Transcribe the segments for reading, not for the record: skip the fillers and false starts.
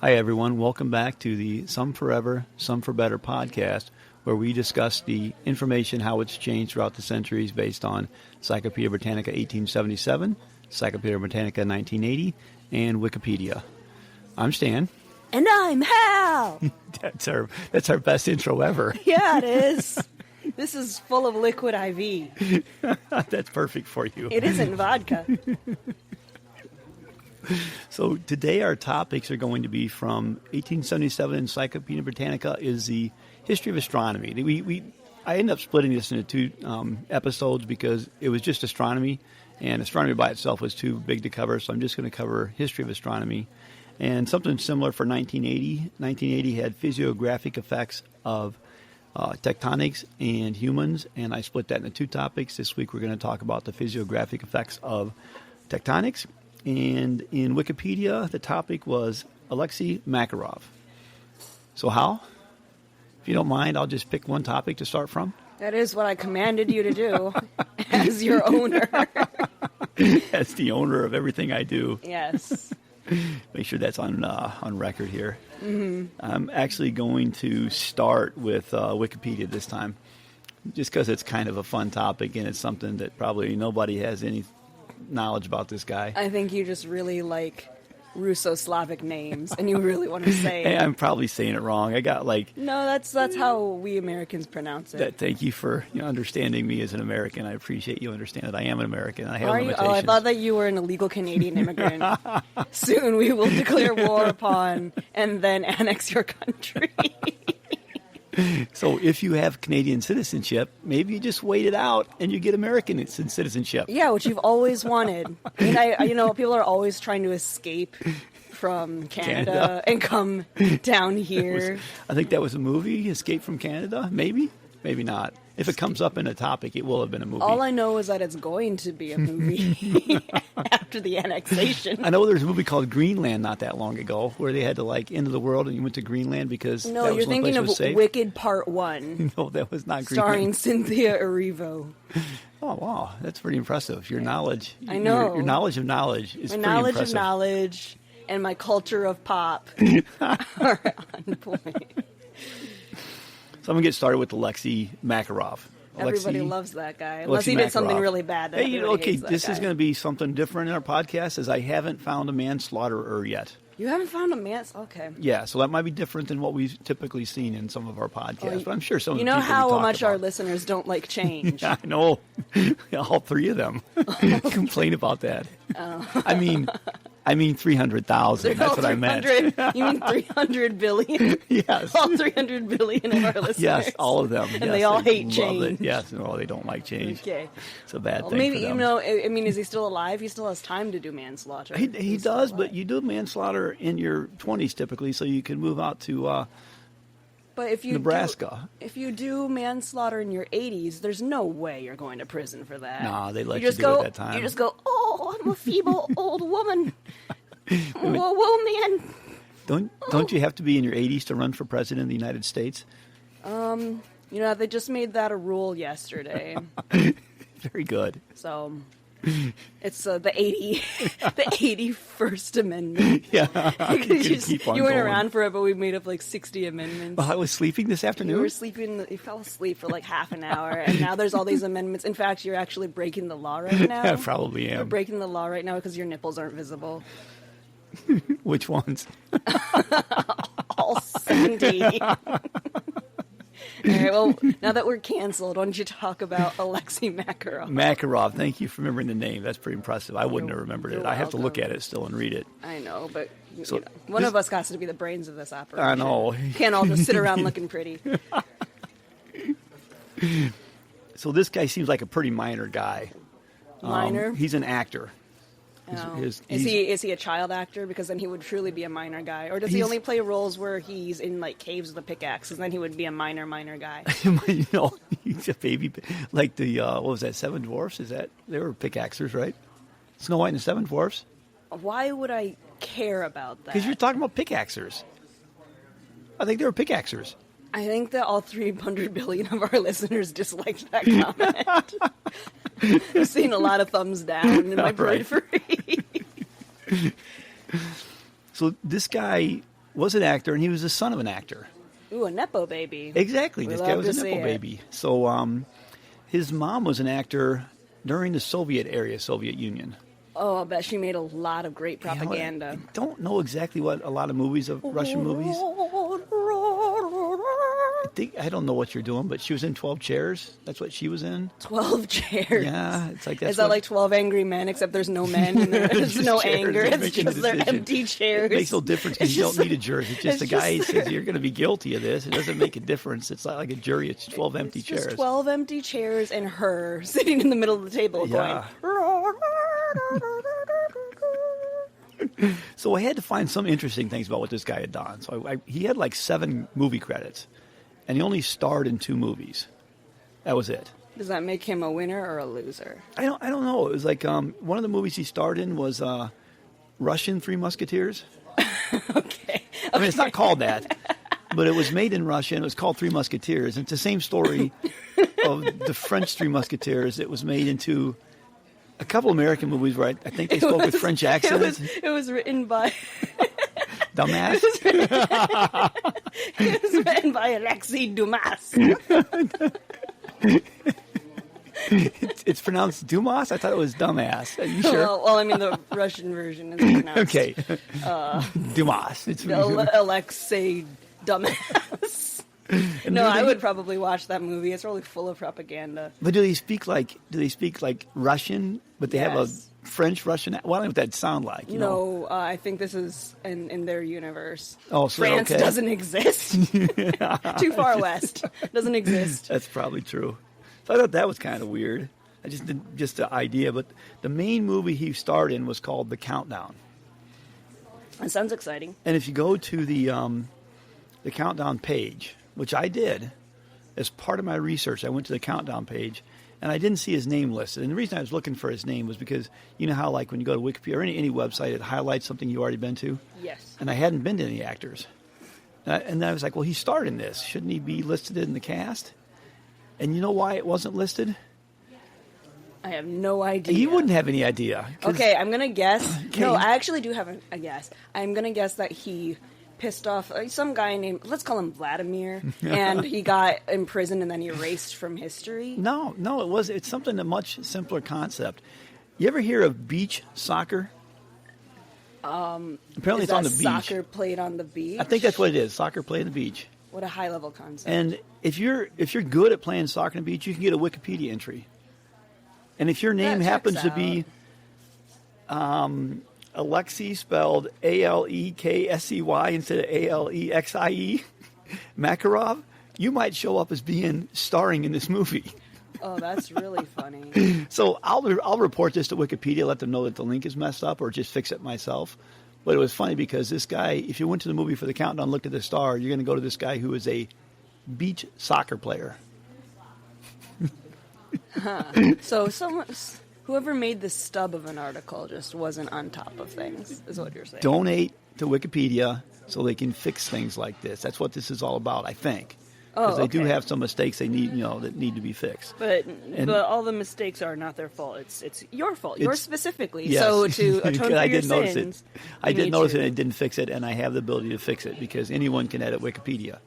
Hi, everyone. Welcome back to the Some Forever, Some for Better podcast, where we discuss the information, how it's changed throughout the centuries based on Encyclopedia Britannica 1877, Encyclopedia Britannica 1980, and Wikipedia. I'm Stan. And I'm Hal. That's our best intro ever. Yeah, it is. This is full of liquid IV. That's perfect for you. It isn't vodka. So today our topics are going to be from 1877 Encyclopedia Britannica is the history of astronomy. I ended up splitting this into two episodes because it was just astronomy, and astronomy by itself was too big to cover, so I'm just going to cover history of astronomy. And something similar for 1980. 1980 had physiographic effects of tectonics and humans, and I split that into two topics. This week we're going to talk about the physiographic effects of tectonics. And in Wikipedia, the topic was Alexie Makarov. So, Hal, if you don't mind, I'll just pick one topic to start from. That is what I commanded you to do as your owner. As the owner of everything I do. Yes. Make sure that's on record here. Mm-hmm. I'm actually going to start with Wikipedia this time, just because it's kind of a fun topic and it's something that probably nobody has any knowledge about this guy. I think you just really like Russo-Slavic names, and you really want to say Hey, I'm probably saying it wrong. I got No, that's how we Americans pronounce it. Thank you for understanding me as an American. I appreciate you understand that I am an American. I have limitations. Oh, I thought that you were an illegal Canadian immigrant. Soon we will declare war upon and then annex your country. So if you have Canadian citizenship, maybe you just wait it out and you get American citizenship. Yeah, which you've always wanted. I mean, people are always trying to escape from Canada. And come down here. I think that was a movie, Escape from Canada, maybe? Maybe not. If it comes up in a topic, it will have been a movie. All I know is that it's going to be a movie after the annexation. I know there's a movie called Greenland not that long ago where they had to end of the world and you went to Greenland because No, that was you're thinking of safe. Wicked Part 1. No, that was not Greenland. Starring Cynthia Erivo. Oh, wow. That's pretty impressive. Your knowledge. I know. Your knowledge of knowledge is pretty My impressive. knowledge and my culture of pop are on point. So I'm going to get started with Alexie Makarov. Everybody loves that guy, unless he did something really bad. That okay, this guy. is going to be something different in our podcast, as I haven't found a manslaughterer yet. You haven't found a okay. Yeah, so that might be different than what we've typically seen in some of our podcasts, but I'm sure some of the people how much our listeners don't like change. Yeah, I know. All three of them complain about that. Oh. I mean 300,000. That's what I meant. You mean 300 billion? Yes. All 300 billion of our listeners. Yes, all of them. And they all hate change. Yes, no, they don't like change. Okay. It's a bad thing maybe, for them. is he still alive? He still has time to do manslaughter. He does, but you do manslaughter in your 20s typically, so you can move out to but if you Nebraska. If you do manslaughter in your 80s, there's no way you're going to prison for that. Nah, they let you do it at that time. You just go, oh, I'm a feeble old woman. Whoa, man. Don't you have to be in your 80s to run for president of the United States? They just made that a rule yesterday. Very good. So it's the 81st Amendment. Yeah. You weren't around for it, but we made up 60 amendments. Well, I was sleeping this afternoon? You were sleeping. You fell asleep for half an hour, and now there's all these amendments. In fact, you're actually breaking the law right now. I probably am. You're breaking the law right now because your nipples aren't visible. Which ones? All 70. All right, well, now that we're canceled, why don't you talk about Alexie Makarov? Makarov, thank you for remembering the name. That's pretty impressive. I wouldn't have remembered it. I have to look at it still and read it. I know, but one of us has to be the brains of this operation. I know. Can't all just sit around looking pretty. So this guy seems like a pretty minor guy. Minor? He's an actor. Oh. Is he a child actor? Because then he would truly be a minor guy. Or does he only play roles where he's in caves with a pickaxe, and then he would be a minor guy? He's a baby, like the what was that? Seven Dwarfs? They were pickaxers, right? Snow White and the Seven Dwarfs. Why would I care about that? Because you're talking about pickaxers. I think they were pickaxers. I think that all 300 billion of our listeners disliked that comment. I've seen a lot of thumbs down in my periphery. So this guy was an actor, and he was the son of an actor. Ooh, a Nepo baby. Exactly. This guy was a Nepo baby. So his mom was an actor during the Soviet Union. Oh, I bet she made a lot of great propaganda. I don't know exactly what a lot of movies of Russian movies. I don't know what you're doing, but she was in 12 Chairs. That's what she was in. 12 Chairs. Yeah, it's like that's. Is that like 12 Angry Men, except there's no men and there's no anger. It's just their empty chairs. It makes no difference because you don't need a jury. It's just the guy says you're going to be guilty of this. It doesn't make a difference. It's not like a jury. It's 12 empty chairs. Just 12 empty chairs and her sitting in the middle of the table going. So I had to find some interesting things about what this guy had done. So he had like 7 movie credits, and he only starred in 2 movies. That was it. Does that make him a winner or a loser? I don't know. It was like one of the movies he starred in was Russian Three Musketeers. Okay. I mean, it's not called that, but it was made in Russia, and it was called Three Musketeers. And it's the same story of the French Three Musketeers. It was made into a couple American movies where I think they spoke with French accents. It was written by... Dumbass? It was written by Alexie Dumas. It's pronounced Dumas? I thought it was dumbass. Are you sure? Well, I mean, the Russian version is pronounced... Okay. Dumas. It's Alexei Dumbass. No, I would probably watch that movie. It's really full of propaganda. But do they speak like Russian? But they have a French Russian. Well, I don't know what that'd sound like. You know? I think this is in their universe. Oh, so France doesn't exist. Too far west. Doesn't exist. That's probably true. So I thought that was kind of weird. I just didn't the idea. But the main movie he starred in was called The Countdown. That sounds exciting. And if you go to the Countdown page, which I did as part of my research, I went to the Countdown page, and I didn't see his name listed. And the reason I was looking for his name was because you know how, like, when you go to Wikipedia or any website, it highlights something you've already been to? Yes. And I hadn't been to any actors. And I was like, well, he starred in this. Shouldn't he be listed in the cast? And you know why it wasn't listed? I have no idea. You wouldn't have any idea. Okay, I'm going to guess. Okay. No, I actually do have a guess. I'm going to guess that he pissed off some guy named, let's call him Vladimir, and he got imprisoned and then erased from history. No, it's something a much simpler concept. You ever hear of beach soccer? Apparently it's on the beach. Soccer played on the beach? I think that's what it is. Soccer played on the beach. What a high level concept. And if you're good at playing soccer on the beach, you can get a Wikipedia entry. And if your name happens to be Alexie, spelled Alexsey instead of Alexie, Makarov, you might show up as starring in this movie. Oh, that's really funny. So I'll report this to Wikipedia, let them know that the link is messed up, or just fix it myself. But it was funny because this guy, if you went to the movie for the Countdown, looked at the star, you're going to go to this guy who is a beach soccer player. So whoever made the stub of an article just wasn't on top of things, is what you're saying. Donate to Wikipedia so they can fix things like this. That's what this is all about, I think. Because they do have some mistakes they need, that need to be fixed. But all the mistakes are not their fault. It's your fault. Yours specifically. Yes. So to atone for your sins, I did notice it and I didn't fix it, and I have the ability to fix it because anyone can edit Wikipedia.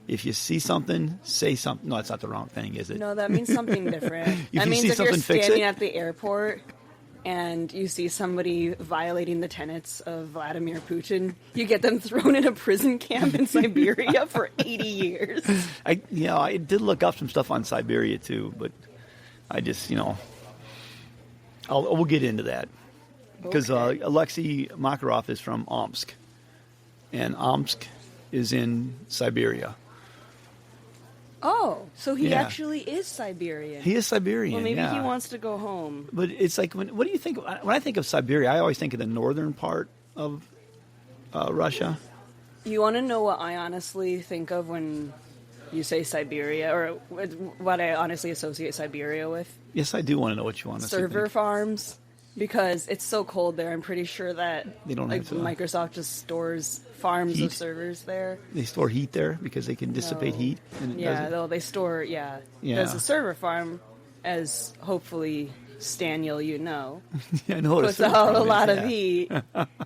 If you see something, say something. No, that's not the wrong thing, is it? No, that means something different. That means if you're standing at the airport and you see somebody violating the tenets of Vladimir Putin, you get them thrown in a prison camp in Siberia for 80 years. I did look up some stuff on Siberia too, but I just, we'll get into that. Because Alexie Makarov is from Omsk, and Omsk is in Siberia. Oh, so he actually is Siberian. He is Siberian. Well, maybe he wants to go home. But it's like, what do you think? When I think of Siberia, I always think of the northern part of Russia. You want to know what I honestly think of when you say Siberia, or what I honestly associate Siberia with? Yes, I do want to know what you want to say. Server farms. Because it's so cold there, I'm pretty sure that they don't have to, Microsoft just stores farms of servers there. They store heat there because they can dissipate heat. And they store, There's a server farm, as hopefully Staniel, you know. I know puts out a lot of heat.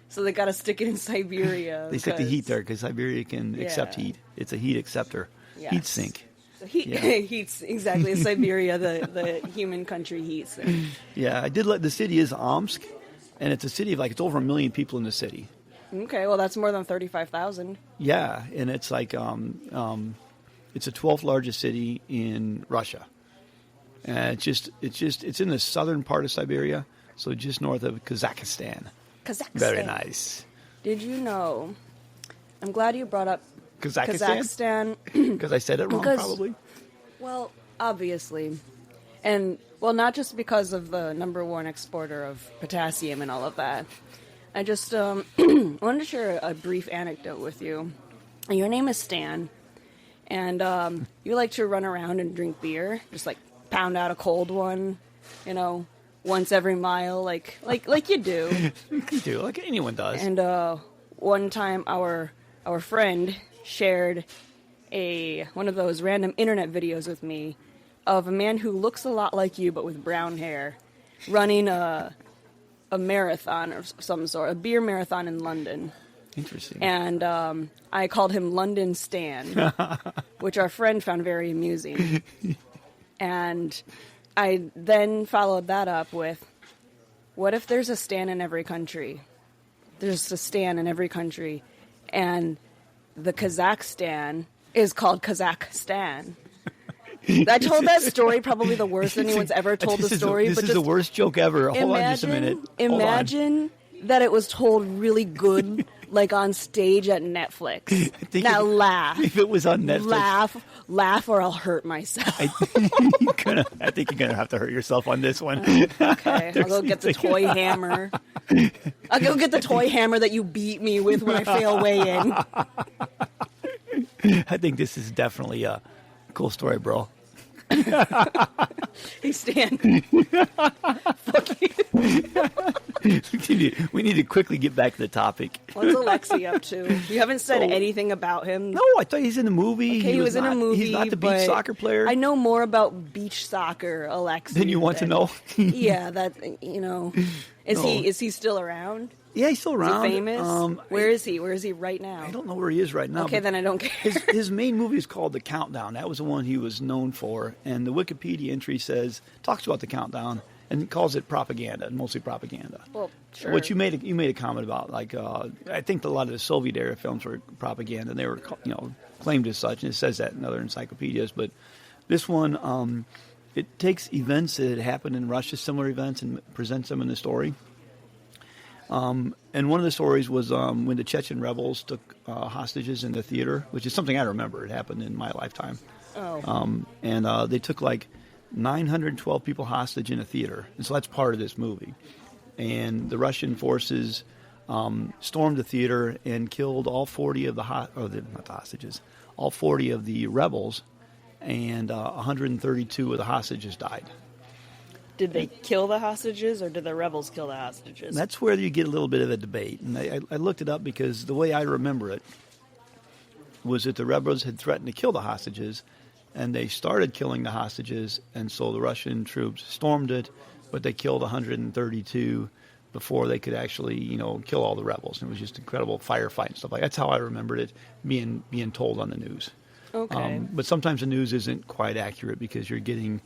So they got to stick it in Siberia. They stick the heat there because Siberia can accept heat. It's a heat acceptor. Yes. Heat sink. So heat's exactly Siberia, the human country heat sink. Yeah, I did. The city is Omsk, and it's a city of it's over 1 million people in the city. Okay, well that's more than 35,000. Yeah, and it's it's the 12th largest city in Russia. And it's in the southern part of Siberia, so just north of Kazakhstan. Very nice. Did you know? I'm glad you brought up Kazakhstan. Because I said it wrong, probably. Well, obviously. And, well, not just because of the #1 exporter of potassium and all of that. I just wanted to share a brief anecdote with you. Your name is Stan, and you like to run around and drink beer, just pound out a cold one, once every mile, like you do. You do, like anyone does. And one time, our friend shared one of those random internet videos with me of a man who looks a lot like you but with brown hair, running a marathon of some sort, a beer marathon in London. Interesting. And I called him London Stan, which our friend found very amusing. And I then followed that up with, what if there's a Stan in every country? There's a Stan in every country. And the Kazakhstan is called Kazakhstan. I told that story, probably the worst anyone's ever told the story. This is the worst joke ever. Hold on just a minute. Imagine that it was told really good, like on stage at Netflix. Now laugh. If it was on Netflix. Laugh or I'll hurt myself. I think you're going to have to hurt yourself on this one. Okay, I'll go get the toy hammer. I'll go get the toy hammer that you beat me with when I fail weigh in. I think this is definitely a cool story, bro. Hey, Stan. Fuck you. We need to quickly get back to the topic. What's Alexie up to? You haven't said anything about him. No, I thought he's in a movie. Okay, he was in a movie. He's not the beach soccer player. I know more about beach soccer, Alexie. Than you want to know? Yeah, that, Is he still around? Yeah, he's still around. Is he famous? Where is he? Where is he right now? I don't know where he is right now. Okay, then I don't care. His main movie is called The Countdown. That was the one he was known for. And the Wikipedia entry talks about The Countdown and calls it propaganda, mostly propaganda. Well, sure. Which you made a comment about, I think a lot of the Soviet era films were propaganda, and they were claimed as such, and it says that in other encyclopedias. But this one, it takes events that had happened in Russia, similar events, and presents them in the story. And one of the stories was when the Chechen rebels took hostages in the theater, which is something I remember. It happened in my lifetime. Oh. And they took 912 people hostage in a theater. And so that's part of this movie. And the Russian forces stormed the theater and killed all 40 of all 40 of the rebels, and 132 of the hostages died. Did they kill the hostages, or did the rebels kill the hostages? That's where you get a little bit of a debate. And I looked it up because the way I remember it was that the rebels had threatened to kill the hostages, and they started killing the hostages, and so the Russian troops stormed it, but they killed 132 before they could actually, kill all the rebels. And it was just incredible firefight and stuff like that. That's how I remembered it being told on the news. Okay. But sometimes the news isn't quite accurate because you're getting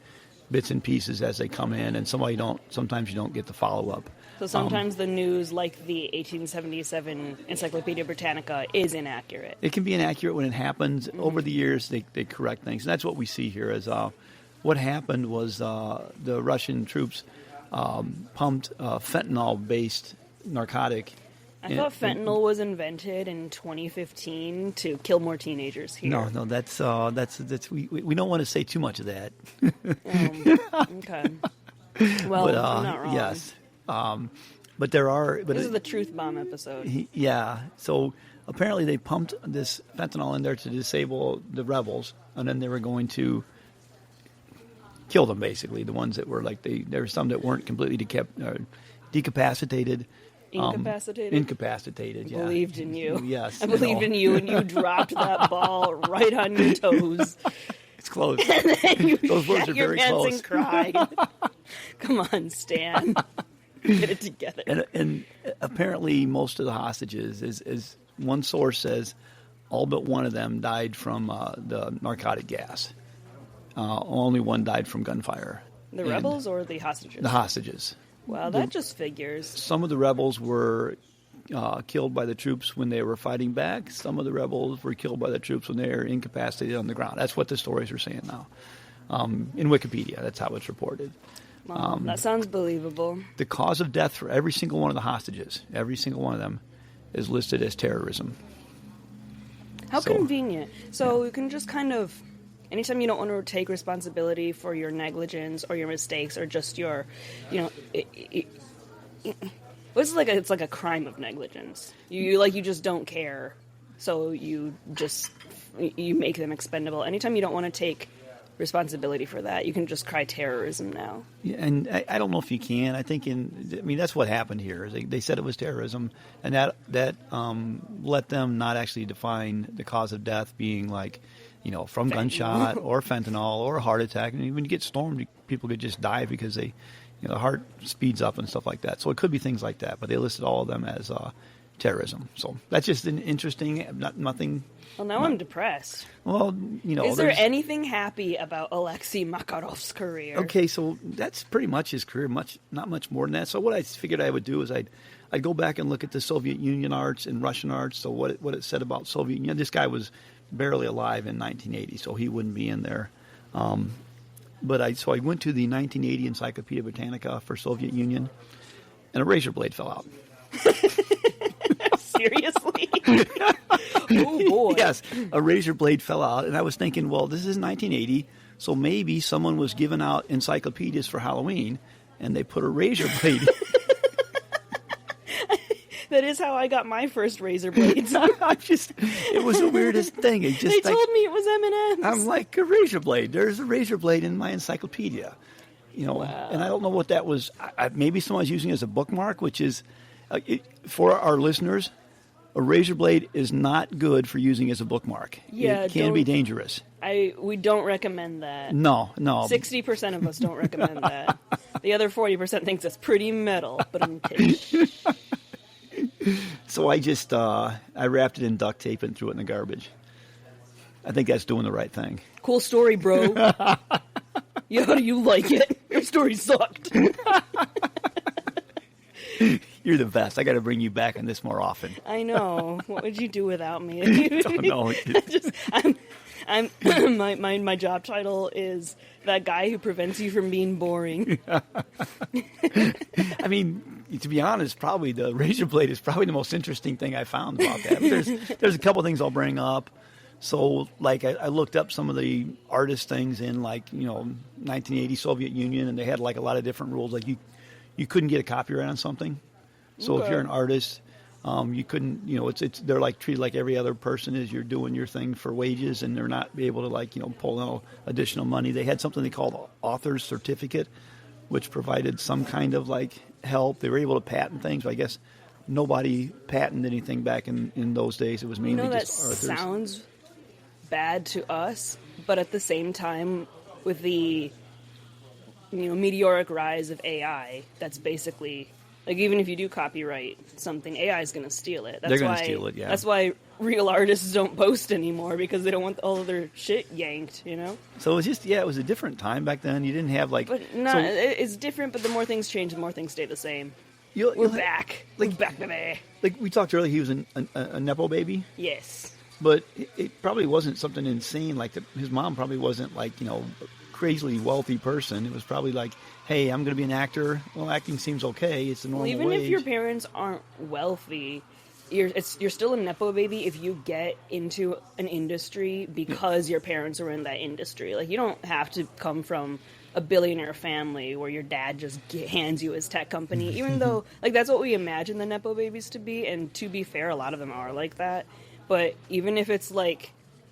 bits and pieces as they come in, and sometimes you don't get the follow-up. So sometimes the news, like the 1877 Encyclopedia Britannica, is inaccurate. It can be inaccurate when it happens. Mm-hmm. Over the years, they correct things. And that's what we see here is what happened was the Russian troops pumped fentanyl-based narcotic. I thought fentanyl was invented in 2015 to kill more teenagers here. No, that's we don't want to say too much of that. Okay. Well, but, I'm not wrong. Yes. But there are. But this is the truth bomb episode. Yeah. So apparently they pumped this fentanyl in there to disable the rebels, and then they were going to kill them. Basically, the ones that were there were some that weren't completely decapacitated. Incapacitated, yeah. I believed in you. Yes. I believed in you, and you dropped that ball right on your toes. It's close. And then you Those words are your very pants close. And cried. Come on, Stan. Get it together. And apparently most of the hostages, as one source says, all but one of them died from the narcotic gas. Only one died from gunfire. The rebels or the hostages? The hostages. Well, that just figures. Some of the rebels were killed by the troops when they were fighting back. Some of the rebels were killed by the troops when they were incapacitated on the ground. That's what the stories are saying now. In Wikipedia, that's how it's reported. Well, that sounds believable. The cause of death for every single one of the hostages, every single one of them, is listed as terrorism. How convenient. So you can just kind of, anytime you don't want to take responsibility for your negligence or your mistakes or just your, it's like a crime of negligence. You just don't care, so you make them expendable. Anytime you don't want to take responsibility for that, you can just cry terrorism now. Yeah, and I don't know if you can. I think that's what happened here. They said it was terrorism, and that let them not actually define the cause of death being like, from gunshot or fentanyl or a heart attack. And when you get stormed, people could just die because they. The heart speeds up and stuff like that. So it could be things like that, but they listed all of them as terrorism. So that's just an interesting, nothing. Well, now I'm depressed. Well, Is there anything happy about Alexie Makarov's career? Okay, so that's pretty much his career, not much more than that. So what I figured I would do is I'd go back and look at the Soviet Union arts and Russian arts, so what it said about Soviet Union. This guy was barely alive in 1980, so he wouldn't be in there. But I went to the 1980 Encyclopedia Britannica for Soviet Union, and a razor blade fell out. Seriously? Oh, boy. Yes, a razor blade fell out, and I was thinking, well, this is 1980, so maybe someone was giving out encyclopedias for Halloween, and they put a razor blade. That is how I got my first razor blades. It was the weirdest thing. They told me it was M&M's. I'm like, a razor blade. There's a razor blade in my encyclopedia. Wow. And I don't know what that was. Maybe someone's using it as a bookmark, which is, for our listeners, a razor blade is not good for using as a bookmark. Yeah, it can be dangerous. We don't recommend that. No. 60% of us don't recommend that. The other 40% thinks it's pretty metal, but I'm So I just, I wrapped it in duct tape and threw it in the garbage. I think that's doing the right thing. Cool story, bro. How do you like it? Your story sucked. You're the best. I got to bring you back on this more often. I know. What would you do without me? I don't know. My job title is that guy who prevents you from being boring. I mean, to be honest, probably the razor blade is probably the most interesting thing I found about that. There's a couple things I'll bring up. So, like, I looked up some of the artist things in, 1980 Soviet Union, and they had, a lot of different rules. Like, you couldn't get a copyright on something. So if you're an artist, you couldn't, they're treated like every other person is. You're doing your thing for wages, and they're not able to pull out additional money. They had something they called author's certificate, which provided some kind of help. They were able to patent things. But I guess nobody patented anything back in those days. It was mainly just authors. That sounds bad to us, but at the same time, with the meteoric rise of AI, that's basically. Even if you do copyright something, AI is going to steal it. They're going to steal it, yeah. That's why real artists don't post anymore, because they don't want all of their shit yanked, So it was just, it was a different time back then. You didn't have, But no, it's different, but the more things change, the more things stay the same. We're back. We're back, baby. We talked earlier, he was a Nepo baby. Yes. But it probably wasn't something insane. His mom probably wasn't, crazily wealthy person. It was probably hey, I'm going to be an actor. Well, acting seems okay. It's a normal even wage. If your parents aren't wealthy, you're still a Nepo baby if you get into an industry because your parents are in that industry. You don't have to come from a billionaire family where your dad just hands you his tech company, even though, that's what we imagine the Nepo babies to be, and to be fair, a lot of them are like that. But even if it's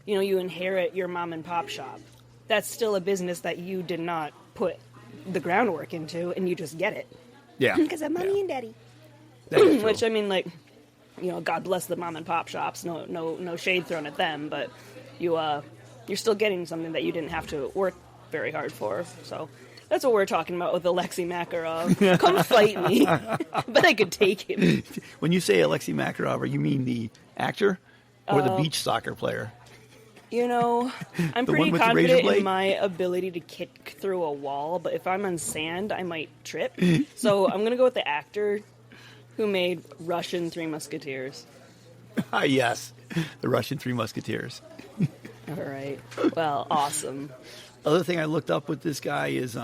you inherit your mom and pop shop, that's still a business that you did not put the groundwork into, and you just get it. Yeah. Because of mommy and daddy. Which, God bless the mom and pop shops. No shade thrown at them, but you're still getting something that you didn't have to work very hard for. So That's what we're talking about with Alexie Makarov. Come fight me. But I could take him. When you say Alexie Makarov, you mean the actor or the beach soccer player? You know, I'm pretty confident in my ability to kick through a wall, but if I'm on sand, I might trip. So I'm going to go with the actor who made Russian Three Musketeers. Yes, the Russian Three Musketeers. All right. Well, awesome. Other thing I looked up with this guy is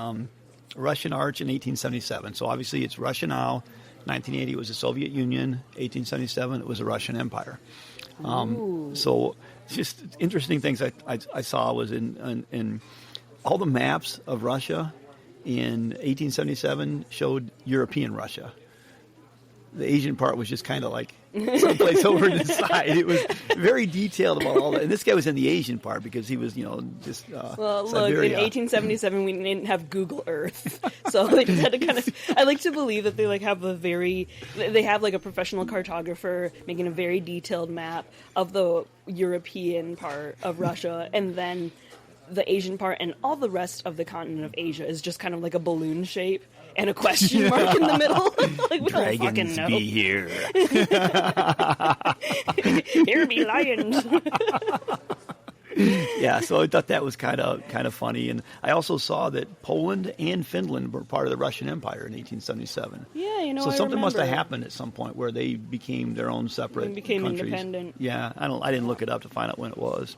Russian Arch in 1877. So obviously it's Russia now. 1980 it was the Soviet Union. 1877 it was the Russian Empire. So just interesting things I saw was in all the maps of Russia in 1877 showed European Russia. The Asian part was just kind of like someplace over to the side. It was very detailed about all that. And this guy was in the Asian part because he was, just well, look, Siberia. in 1877 we didn't have Google Earth, so they just had to kind of. I like to believe that they have a professional cartographer making a very detailed map of the European part of Russia, and then the Asian part and all the rest of the continent of Asia is just kind of like a balloon shape and a question mark in the middle. Like, we don't fucking know. Be here. Here be lions. Yeah, so I thought that was kind of funny, and I also saw that Poland and Finland were part of the Russian Empire in 1877. Yeah, so something must have happened at some point where they became their own separate became countries. Independent. Yeah, I didn't look it up to find out when it was.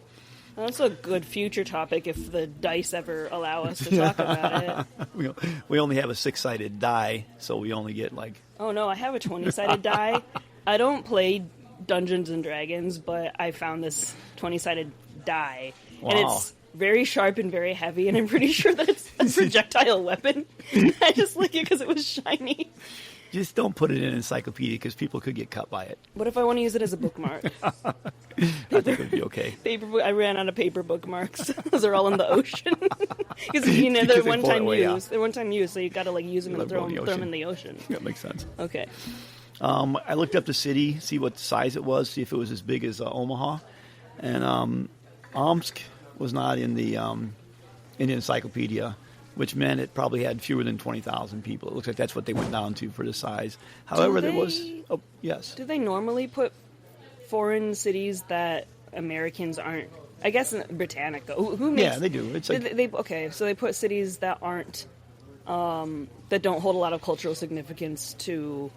Well, that's a good future topic if the dice ever allow us to talk about it. We only have a 6-sided die, so we only get like... Oh no, I have a 20-sided die. I don't play Dungeons and Dragons, but I found this 20-sided die. Wow. And it's very sharp and very heavy, and I'm pretty sure that it's a projectile weapon. I just like it because it was shiny. Just don't put it in an encyclopedia because people could get cut by it. What if I want to use it as a bookmark? I think it would be okay. I ran out of paper bookmarks. Those are all in the ocean. Because they're one-time use. Yeah. They're one-time use, so you got to use them and throw them in the ocean. That makes sense. Okay. I looked up the city, see what size it was, see if it was as big as Omaha, and Omsk was not in the encyclopedia, which meant it probably had fewer than 20,000 people. It looks like that's what they went down to for the size. However, there was... Oh, yes. Do they normally put foreign cities that Americans aren't... I guess in Britannica. Who makes... Yeah, they do. It's like... Okay, so they put cities that aren't... that don't hold a lot of cultural significance to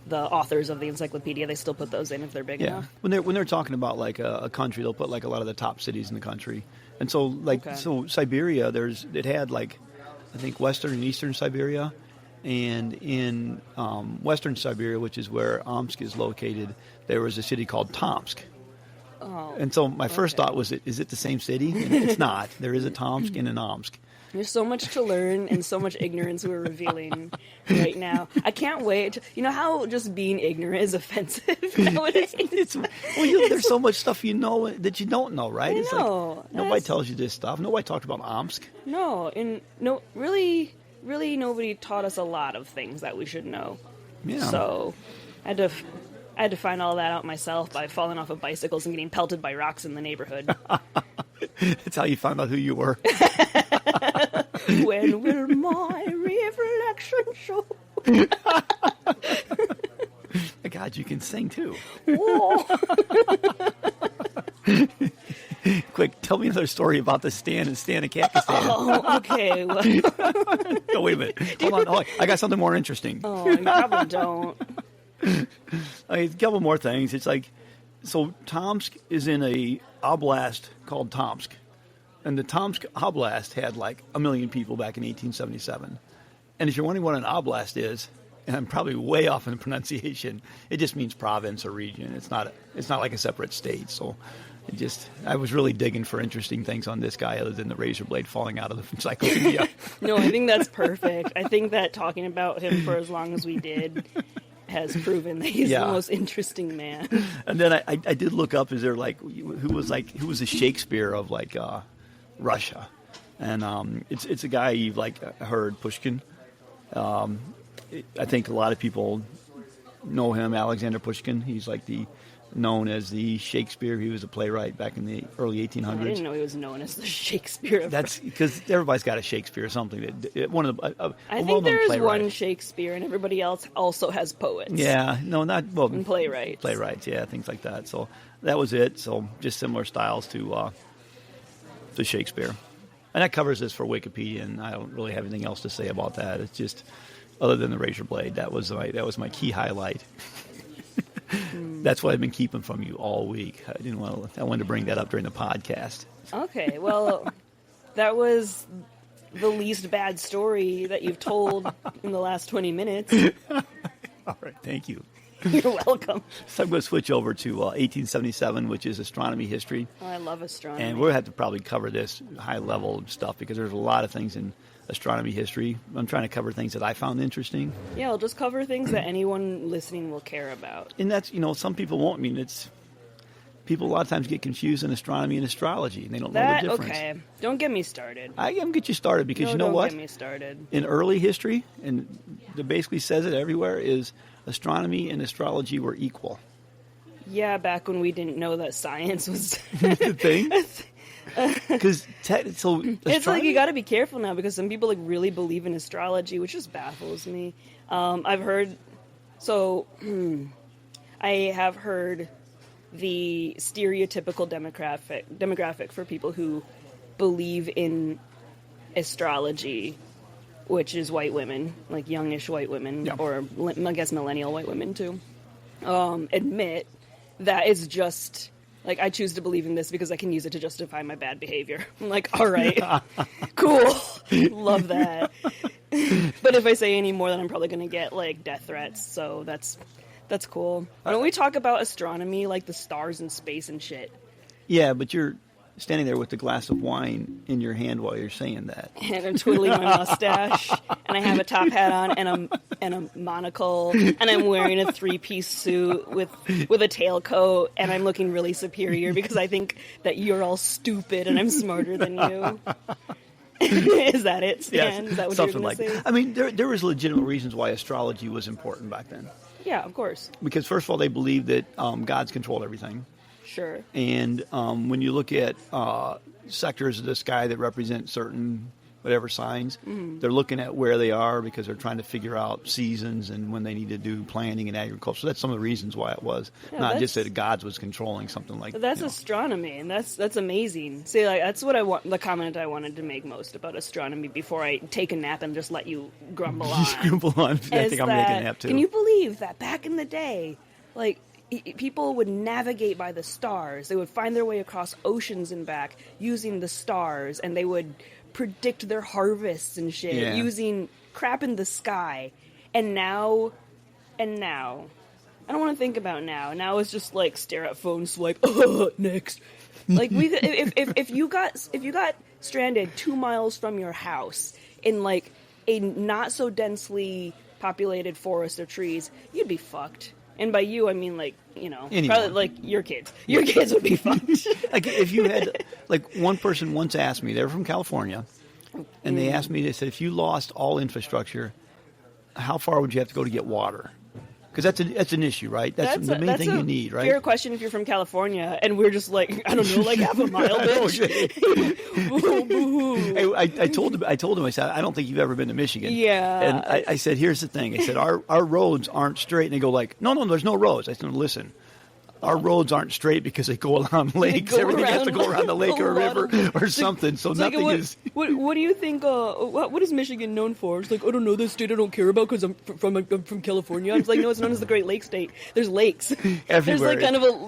the authors of the encyclopedia. They still put those in if they're big enough. When they're talking about like a country, they'll put like a lot of the top cities in the country. And so so Siberia, it had like... I think Western and Eastern Siberia, and in Western Siberia, which is where Omsk is located, there was a city called Tomsk. Oh, and so my first thought was, is it the same city? And it's not. There is a Tomsk and an Omsk. There's so much to learn and so much ignorance we're revealing right now. I can't wait. How just being ignorant is offensive nowadays. There's so much stuff you know that you don't know, right? I know. Like, nobody tells you this stuff. Nobody talked about Omsk. No, and really nobody taught us a lot of things that we should know. Yeah. So I had to find all that out myself by falling off of bicycles and getting pelted by rocks in the neighborhood. That's how you found out who you were. When will my reflection show? God, you can sing too. Quick, tell me another story about the Stan and Kakistan. Oh, okay. Well. Oh, wait a minute. Hold on. I got something more interesting. Oh, you probably don't. A couple more things. It's like, so Tomsk is in a oblast called Tomsk. And the Tomsk Oblast had like 1 million people back in 1877. And if you're wondering what an oblast is, and I'm probably way off in the pronunciation, it just means province or region. It's not like a separate state. So I was really digging for interesting things on this guy other than the razor blade falling out of the encyclopedia. No, I think that's perfect. I think that talking about him for as long as we did has proven that he's the most interesting man. And then I did look up, is there who was the Shakespeare of Russia? And it's a guy you've heard, Pushkin. I think a lot of people know him, Alexander Pushkin. He's like the known as the Shakespeare. He was a playwright back in the early 1800s. I didn't know he was known as the Shakespeare. That's because everybody's got a Shakespeare or something. I think there is one Shakespeare, and everybody else also has poets. Yeah, no, not well. And playwrights. Playwrights, yeah, things like that. So that was it. So just similar styles to Shakespeare, and that covers this for Wikipedia. And I don't really have anything else to say about that. It's just other than the razor blade. That was my key highlight. That's what I've been keeping from you all week. I wanted to bring that up during the podcast. Okay, well, that was the least bad story that you've told in the last 20 minutes. All right, thank you. You're welcome. So I'm going to switch over to 1877, which is astronomy history. Oh, I love astronomy. And we'll have to probably cover this high-level stuff because there's a lot of things in astronomy history. I'm trying to cover things that I found interesting. Yeah, I'll just cover things that anyone listening will care about. And that's, some people won't. I mean, people a lot of times get confused in astronomy and astrology, and they don't know the difference. Okay, don't get me started. I am get you started because no, you know don't what? Get me started. In early history, and it basically says it everywhere, is astronomy and astrology were equal. Yeah, back when we didn't know that science was the thing. Because it's like you got to be careful now because some people really believe in astrology, which just baffles me. I've heard, I have heard the stereotypical demographic for people who believe in astrology, which is white women, like youngish white women, yeah. Or I guess millennial white women too, admit that it's just. Like, I choose to believe in this because I can use it to justify my bad behavior. I'm like, all right, cool, love that. But if I say any more, then I'm probably going to get, death threats, so that's cool. Why don't we talk about astronomy, like the stars and space and shit? Yeah, but you're standing there with a glass of wine in your hand while you're saying that. And I'm twiddling my mustache, and I have a top hat on, and a monocle, and I'm wearing a 3-piece suit with a tailcoat, and I'm looking really superior because I think that you're all stupid and I'm smarter than you. Is that it, Stan? Yes, is that what something you're going to say? I mean, there was legitimate reasons why astrology was important back then. Yeah, of course. Because first of all, they believed that gods controlled everything. Sure. And when you look at sectors of the sky that represent certain whatever signs, they're looking at where they are because they're trying to figure out seasons and when they need to do planting and agriculture. So that's some of the reasons why it was. Not just that gods was controlling something like that. That's astronomy, and that's amazing. See, that's what I want. The comment I wanted to make most about astronomy before I take a nap and just let you grumble on. Grumble on. I think I'm making a nap too. Can you believe that back in the day, people would navigate by the stars. They would find their way across oceans and back using the stars, and they would predict their harvests and shit using crap in the sky. And now, I don't want to think about now. Now it's just stare at phone, swipe, next. If you got stranded 2 miles from your house in a not so densely populated forest of trees, you'd be fucked. And by you, I mean, probably, your kids. Your kids would be fucked. If you had, one person once asked me, they were from California, and they asked me, they said, if you lost all infrastructure, how far would you have to go to get water? Because that's an issue, right? That's the main thing you need, right? Fair question if you're from California, and we're just I don't know, half a mile, bitch. I told him, I said, I don't think you've ever been to Michigan. Yeah. And I said, here's the thing. I said, our roads aren't straight. And they go no, there's no roads. I said, listen. Our roads aren't straight because they go around lakes. Everything has to go around the lake or a river or something. So nothing is. What do you think? What is Michigan known for? It's I don't know. This state I don't care about because I'm from California. I was no, it's known as the Great Lakes State. There's lakes everywhere.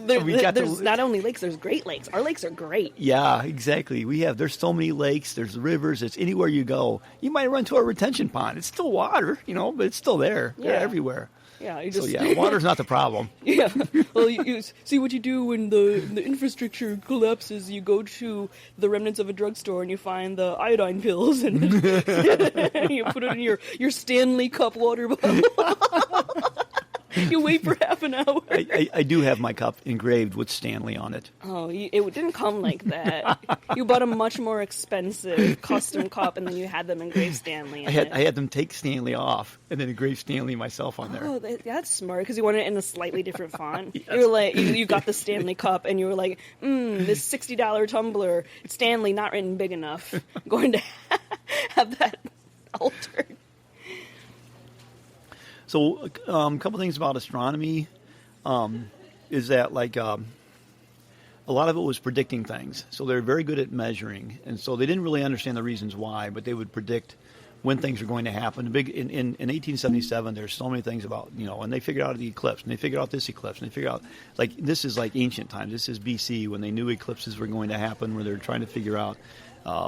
There's there's not only lakes. There's Great Lakes. Our lakes are great. Yeah, exactly. There's so many lakes. There's rivers. It's anywhere you go. You might run to a retention pond. It's still water, but it's still there. Yeah. They're everywhere. Yeah, water's not the problem. Yeah. Well, you see what you do when the infrastructure collapses. You go to the remnants of a drugstore and you find the iodine pills and you put it in your Stanley Cup water bottle. You wait for half an hour. I do have my cup engraved with Stanley on it. Oh, it didn't come like that. You bought a much more expensive custom cup, and then you had them engrave Stanley in it. I had them take Stanley off and then engrave Stanley myself on there. Oh, that's smart, because you wanted it in a slightly different font. Yes. You were like, you got the Stanley cup, and you were like, this $60 tumbler, Stanley not written big enough. I'm going to have that altered. So, a couple things about astronomy is that, like, a lot of it was predicting things. So they're very good at measuring, and so they didn't really understand the reasons why, but they would predict when things are going to happen. In 1877, there's so many things about, and they figured out the eclipse, and they figured out this eclipse, and they figured out, like, this is like ancient times. This is BC, when they knew eclipses were going to happen, where they're trying to figure out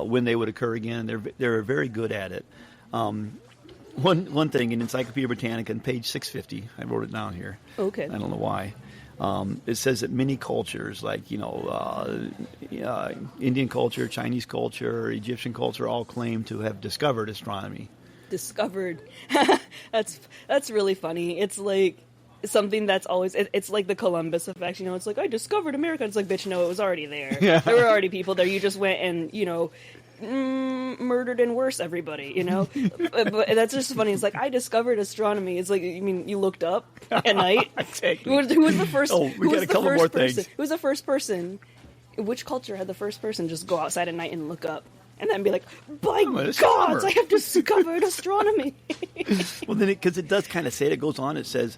when they would occur again. They're very good at it. One thing in Encyclopedia Britannica on page 650, I wrote it down here. Okay. I don't know why. It says that many cultures, like, Indian culture, Chinese culture, Egyptian culture, all claim to have discovered astronomy. Discovered. That's really funny. It's like something that's always, it's like the Columbus effect, it's like, I discovered America. It's like, bitch, no, it was already there. Yeah. There were already people there. You just went and, murdered and worse everybody, But that's just funny. It's like, I discovered astronomy. It's like, you looked up at night? Exactly. Who was the first? Oh, we got a couple more things. Who was the first person? Which culture had the first person just go outside at night and look up? And then be like, by gods, I have discovered astronomy. Well, then, because it does kind of say it. It goes on, it says,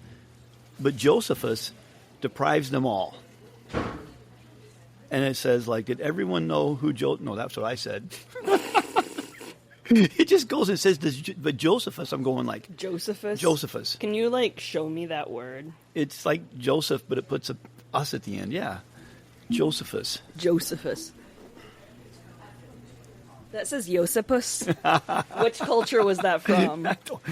but Josephus deprives them all. And it says, like, did everyone know who No, that's what I said. It just goes and says, but Josephus, I'm going like... Josephus? Josephus. Can you, show me that word? It's like Joseph, but it puts a us at the end, yeah. Josephus. Josephus. That says Josephus. Which culture was that from?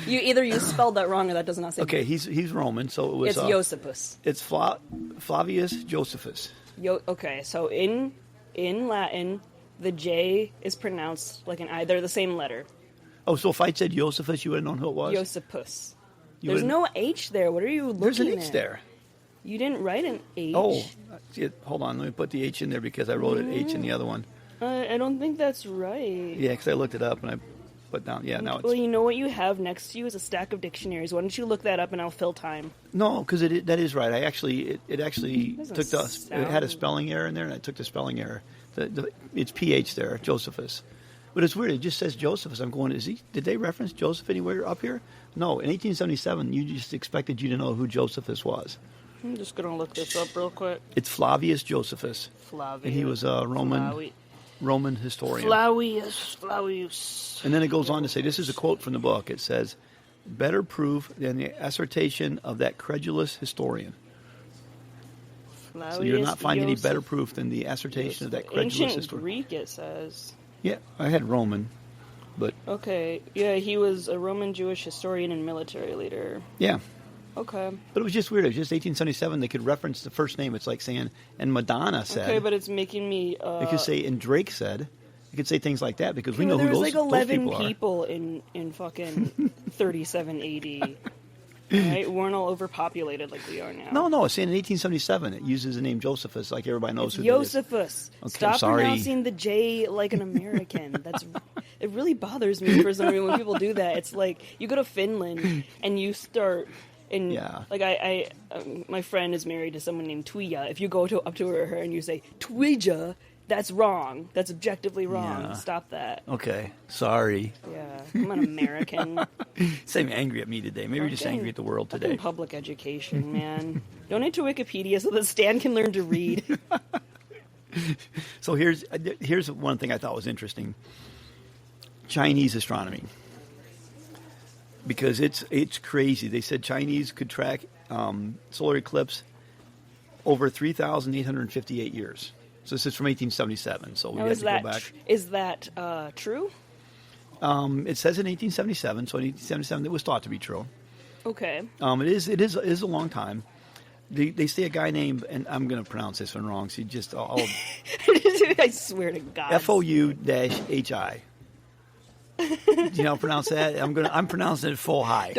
You spelled that wrong, or that does not say. Okay, he's Roman, so it was. It's Josephus. It's Flavius Josephus. Okay, so in Latin, the J is pronounced like an I. They're the same letter. Oh, so if I said Josephus, you would have known who it was. Josephus. There's no H there. What are you looking at? There's an H there. You didn't write an H. Oh, hold on. Let me put the H in there because I wrote an H in the other one. I don't think that's right. Yeah, because I looked it up and I put down. Yeah, now it's. Well, you know what you have next to you is a stack of dictionaries. Why don't you look that up and I'll fill time? No, because that is right. It actually took it had a spelling error in there, and I took the spelling error. It's PH there, Josephus. But it's weird. It just says Josephus. I'm going, did they reference Joseph anywhere up here? No. In 1877, you just expected you to know who Josephus was. I'm just going to look this up real quick. It's Flavius Josephus. Flavius. And he was a Roman historian. Flavius. And then it goes on to say, this is a quote from the book. It says, better proof than the assertion of that credulous historian. Flavius, so you're not finding any better proof than the assertion of that credulous Ancient historian. Greek, it says. Yeah, I had Roman, but... Okay, yeah, he was a Roman Jewish historian and military leader. Yeah. Okay. But it was just weird. It was just 1877. They could reference the first name. It's like saying, and Madonna said. Okay, but it's making me... They could say, and Drake said. You could say things like that because we know who those people are. There was like 11 people in fucking 37 AD. Right? We weren't all overpopulated like we are now. No, it's saying in 1877. It uses the name Josephus like everybody knows who it is. Josephus. Okay, Stop pronouncing the J like an American. It really bothers me for some reason when people do that. It's like you go to Finland and you start... like my friend is married to someone named Tuija. If you go up to her and you say Tuija, that's wrong. That's objectively wrong. Yeah. Stop that. Okay, sorry. Yeah, I'm an American. Seem angry at me today. Maybe you're just angry at the world today. Public education, man. Donate to Wikipedia so that Stan can learn to read. So here's one thing I thought was interesting. Chinese astronomy. Because it's crazy. They said Chinese could track solar eclipse over 3,858 years. So this is from 1877. So we had to go back. Is that true? It says in 1877. So in 1877, it was thought to be true. Okay. It is a long time. They say a guy named, and I'm going to pronounce this one wrong. So you just I swear to God. FOU-HI. Do you know how to pronounce that? I'm pronouncing it full high.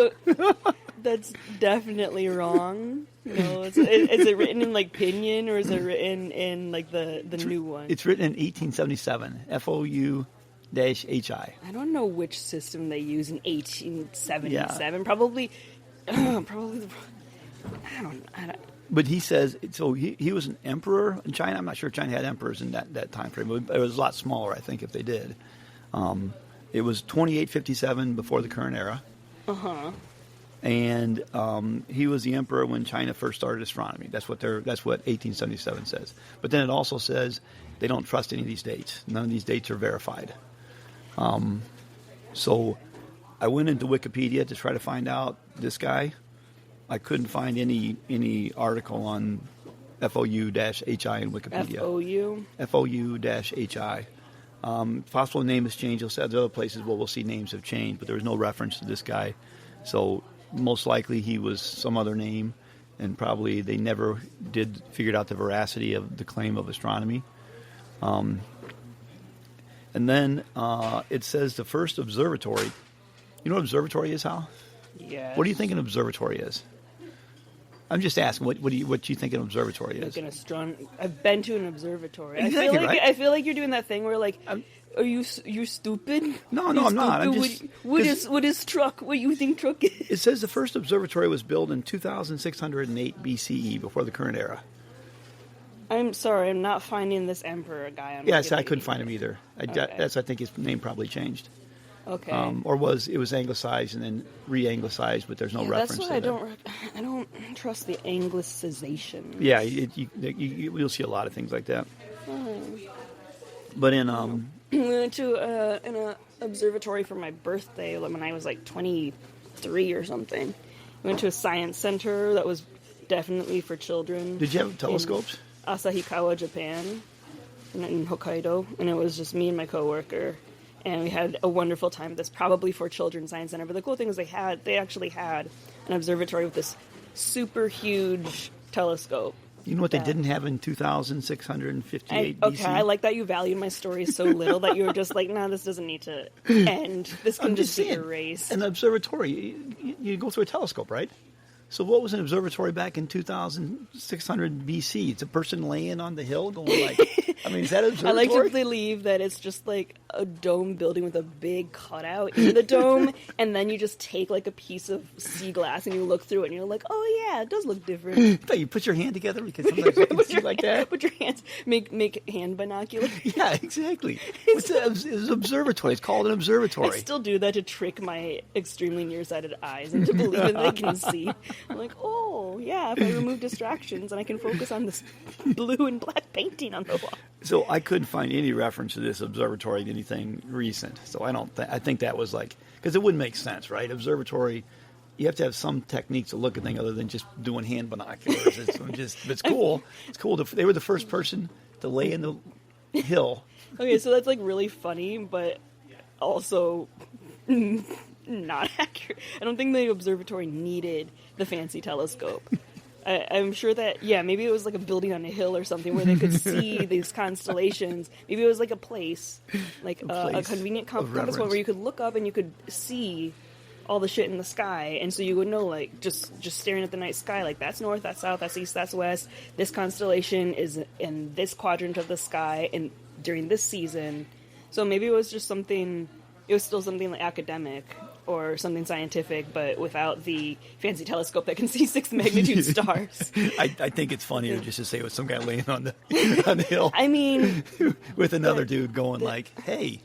That's definitely wrong. No, is it written in like Pinyin or is it written in like the new one? It's written in 1877. FOU-HI. I don't know which system they use in 1877. Yeah. Probably. I don't. But he says so. He was an emperor in China. I'm not sure China had emperors in that time frame. It was a lot smaller, I think, if they did. It was 2857 before the current era. And he was the emperor when China first started astronomy. That's what 1877 says. But then it also says they don't trust any of these dates. None of these dates are verified. So I went into Wikipedia to try to find out this guy. I couldn't find any article on FOU-HI in Wikipedia. FOU-HI. Possible name has changed. You'll see other places where we'll see names have changed, but there was no reference to this guy. So most likely he was some other name, and probably they never figured out the veracity of the claim of astronomy. And then it says the first observatory. You know what observatory is, Hal? Yes. What do you think an observatory is? I'm just asking, what do you think an observatory is? Like I've been to an observatory. Exactly, I feel like you're doing that thing where like, you're stupid? No, I'm not. I'm just. What is truck? What you think truck is? It says the first observatory was built in 2608 BCE, before the current era. I'm sorry, I'm not finding this emperor guy on Yes, Wikipedia. I couldn't find him either. Okay. I think his name probably changed. Okay. It was anglicized and then re-anglicized, but there's no reference to that. That's why I don't trust the anglicization. Yeah, you'll see a lot of things like that. But in we went to an observatory for my birthday when I was like 23 or something. We went to a science center that was definitely for children. Did you have telescopes? In Asahikawa, Japan, in Hokkaido, and it was just me and my coworker. And we had a wonderful time. That's probably for Children's Science Center. But the cool thing is they actually had an observatory with this super huge telescope. You know what they didn't have in 2658 BC? Okay, I like that you valued my story so little that you were just like, nah, this doesn't need to end. This can just be erased. An observatory, you go through a telescope, right? So what was an observatory back in 2600 BC? It's a person laying on the hill going like, is that an observatory? I like to believe that it's just like a dome building with a big cutout in the dome, and then you just take like a piece of sea glass and you look through it and you're like, oh yeah, it does look different. You put your hand together because sometimes you can see like that. Put your hands, make hand binoculars. Yeah, exactly. It's an observatory. It's called an observatory. I still do that to trick my extremely nearsighted eyes into believing they can see. I'm like, oh, yeah, if I remove distractions and I can focus on this blue and black painting on the wall. So I couldn't find any reference to this observatory to anything recent. So I think that was like, because it wouldn't make sense, right? Observatory, you have to have some techniques to look at things other than just doing hand binoculars. It's cool. It's cool. They were the first person to lay in the hill. Okay, so that's like really funny, but also not accurate. I don't think the observatory needed the fancy telescope. I'm sure that, maybe it was like a building on a hill or something where they could see these constellations. Maybe it was like a place, like a convenient compass point where you could look up and you could see all the shit in the sky. And so you would know, like, just staring at the night sky, like, that's north, that's south, that's east, that's west. This constellation is in this quadrant of the sky and during this season. So maybe it was just something, it was still something like academic or something scientific, but without the fancy telescope that can see 6 magnitude stars. I think it's funnier just to say it was some guy laying on the hill. I mean, with another dude going like, "Hey,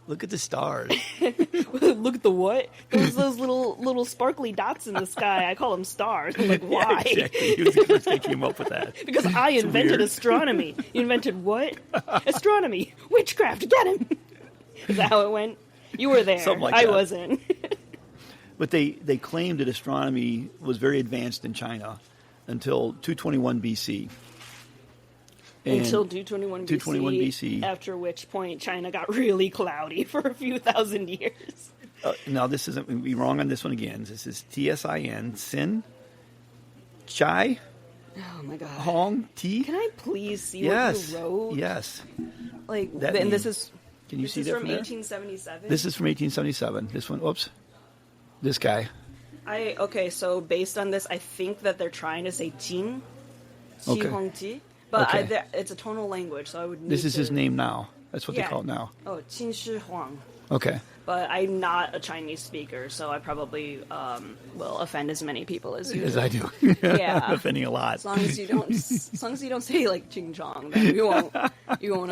look at the stars." Look at the what? Those little sparkly dots in the sky. I call them stars. I'm like, why? Yeah, exactly. He was the first guy came up with that. Because I invented astronomy. You invented what? Astronomy. Witchcraft. Get him. Is that how it went? You were there. Something like I that. wasn't. But they claimed that astronomy was very advanced in China until 221 BC. Until 221 BC. After which point China got really cloudy for a few thousand years. Now, this isn't, we'd be wrong on this one again. This is TSIN, Sin, Chai, oh my God, Hong, T. Can I please see what you wrote? Yes. Like, that and means, this is... Can you see that from from there? 1877? This is from 1877. This one, oops. This guy. So based on this, I think that they're trying to say Jin, Okay. Hongji, but Okay. it's a tonal language, so I would need This is to... his name now. That's what they Yeah. call it now. Oh, Qin Shi Huang. Okay. But I'm not a Chinese speaker, so I probably will offend as many people as you. As I do. Yeah. I'm offending a lot. As long as you don't say like Ching Chong, then you won't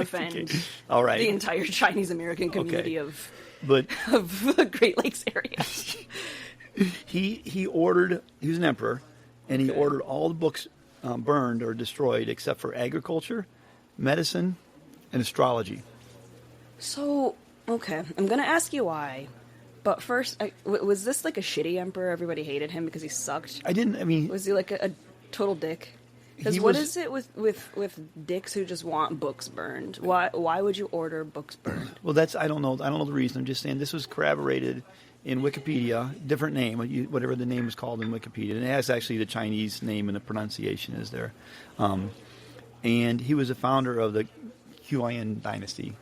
offend All right. the entire Chinese American community of But the Great Lakes area. he ordered. He was an emperor, and he Okay. ordered all the books burned or destroyed except for agriculture, medicine, and astrology. So, okay, I'm gonna ask you why. But first, was this like a shitty emperor? Everybody hated him because he sucked. I mean, Was he like a total dick? Because He what was- is it with dicks who just want books burned? Why would you order books burned? well, I don't know. I don't know the reason. I'm just saying this was corroborated in Wikipedia. Different name, whatever the name is called in Wikipedia, and it has actually the Chinese name and the pronunciation is there. And he was a founder of the Huayan dynasty.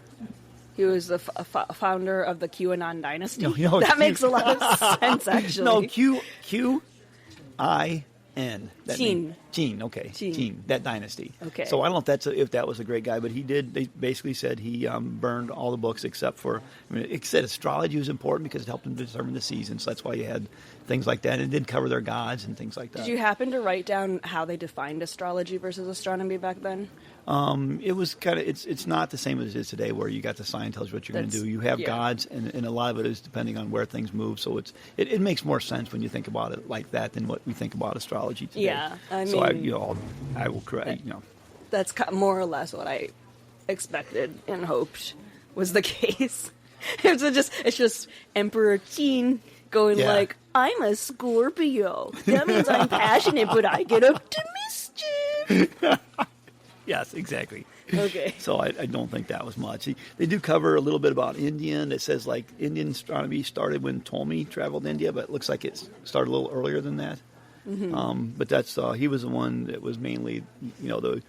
He was the founder of the QAnon dynasty. No, that makes a lot of sense, actually. No, Q-I-N. Qin. Okay. Qin. Qin, that dynasty. Okay. So I don't know if that was a great guy, but they basically said he burned all the books except for, it said astrology was important because it helped them determine the seasons. So that's why you had things like that. It did cover their gods and things like that. Did you happen to write down how they defined astrology versus astronomy back then? It was kind of, it's not the same as it is today where you got the sign tells you what you're going to do. You have gods, and a lot of it is depending on where things move. So it makes more sense when you think about it like that than what we think about astrology today. Yeah, I so mean- I will correct, That's more or less what I expected and hoped was the case. It's just Emperor Qin going Yeah. like, I'm a Scorpio. That means I'm passionate, but I get up to mischief. Yes, exactly. Okay. So I don't think that was much. They do cover a little bit about Indian. It says like Indian astronomy started when Ptolemy traveled to India, but it looks like it started a little earlier than that. Mm-hmm. But that's he was the one that was mainly, the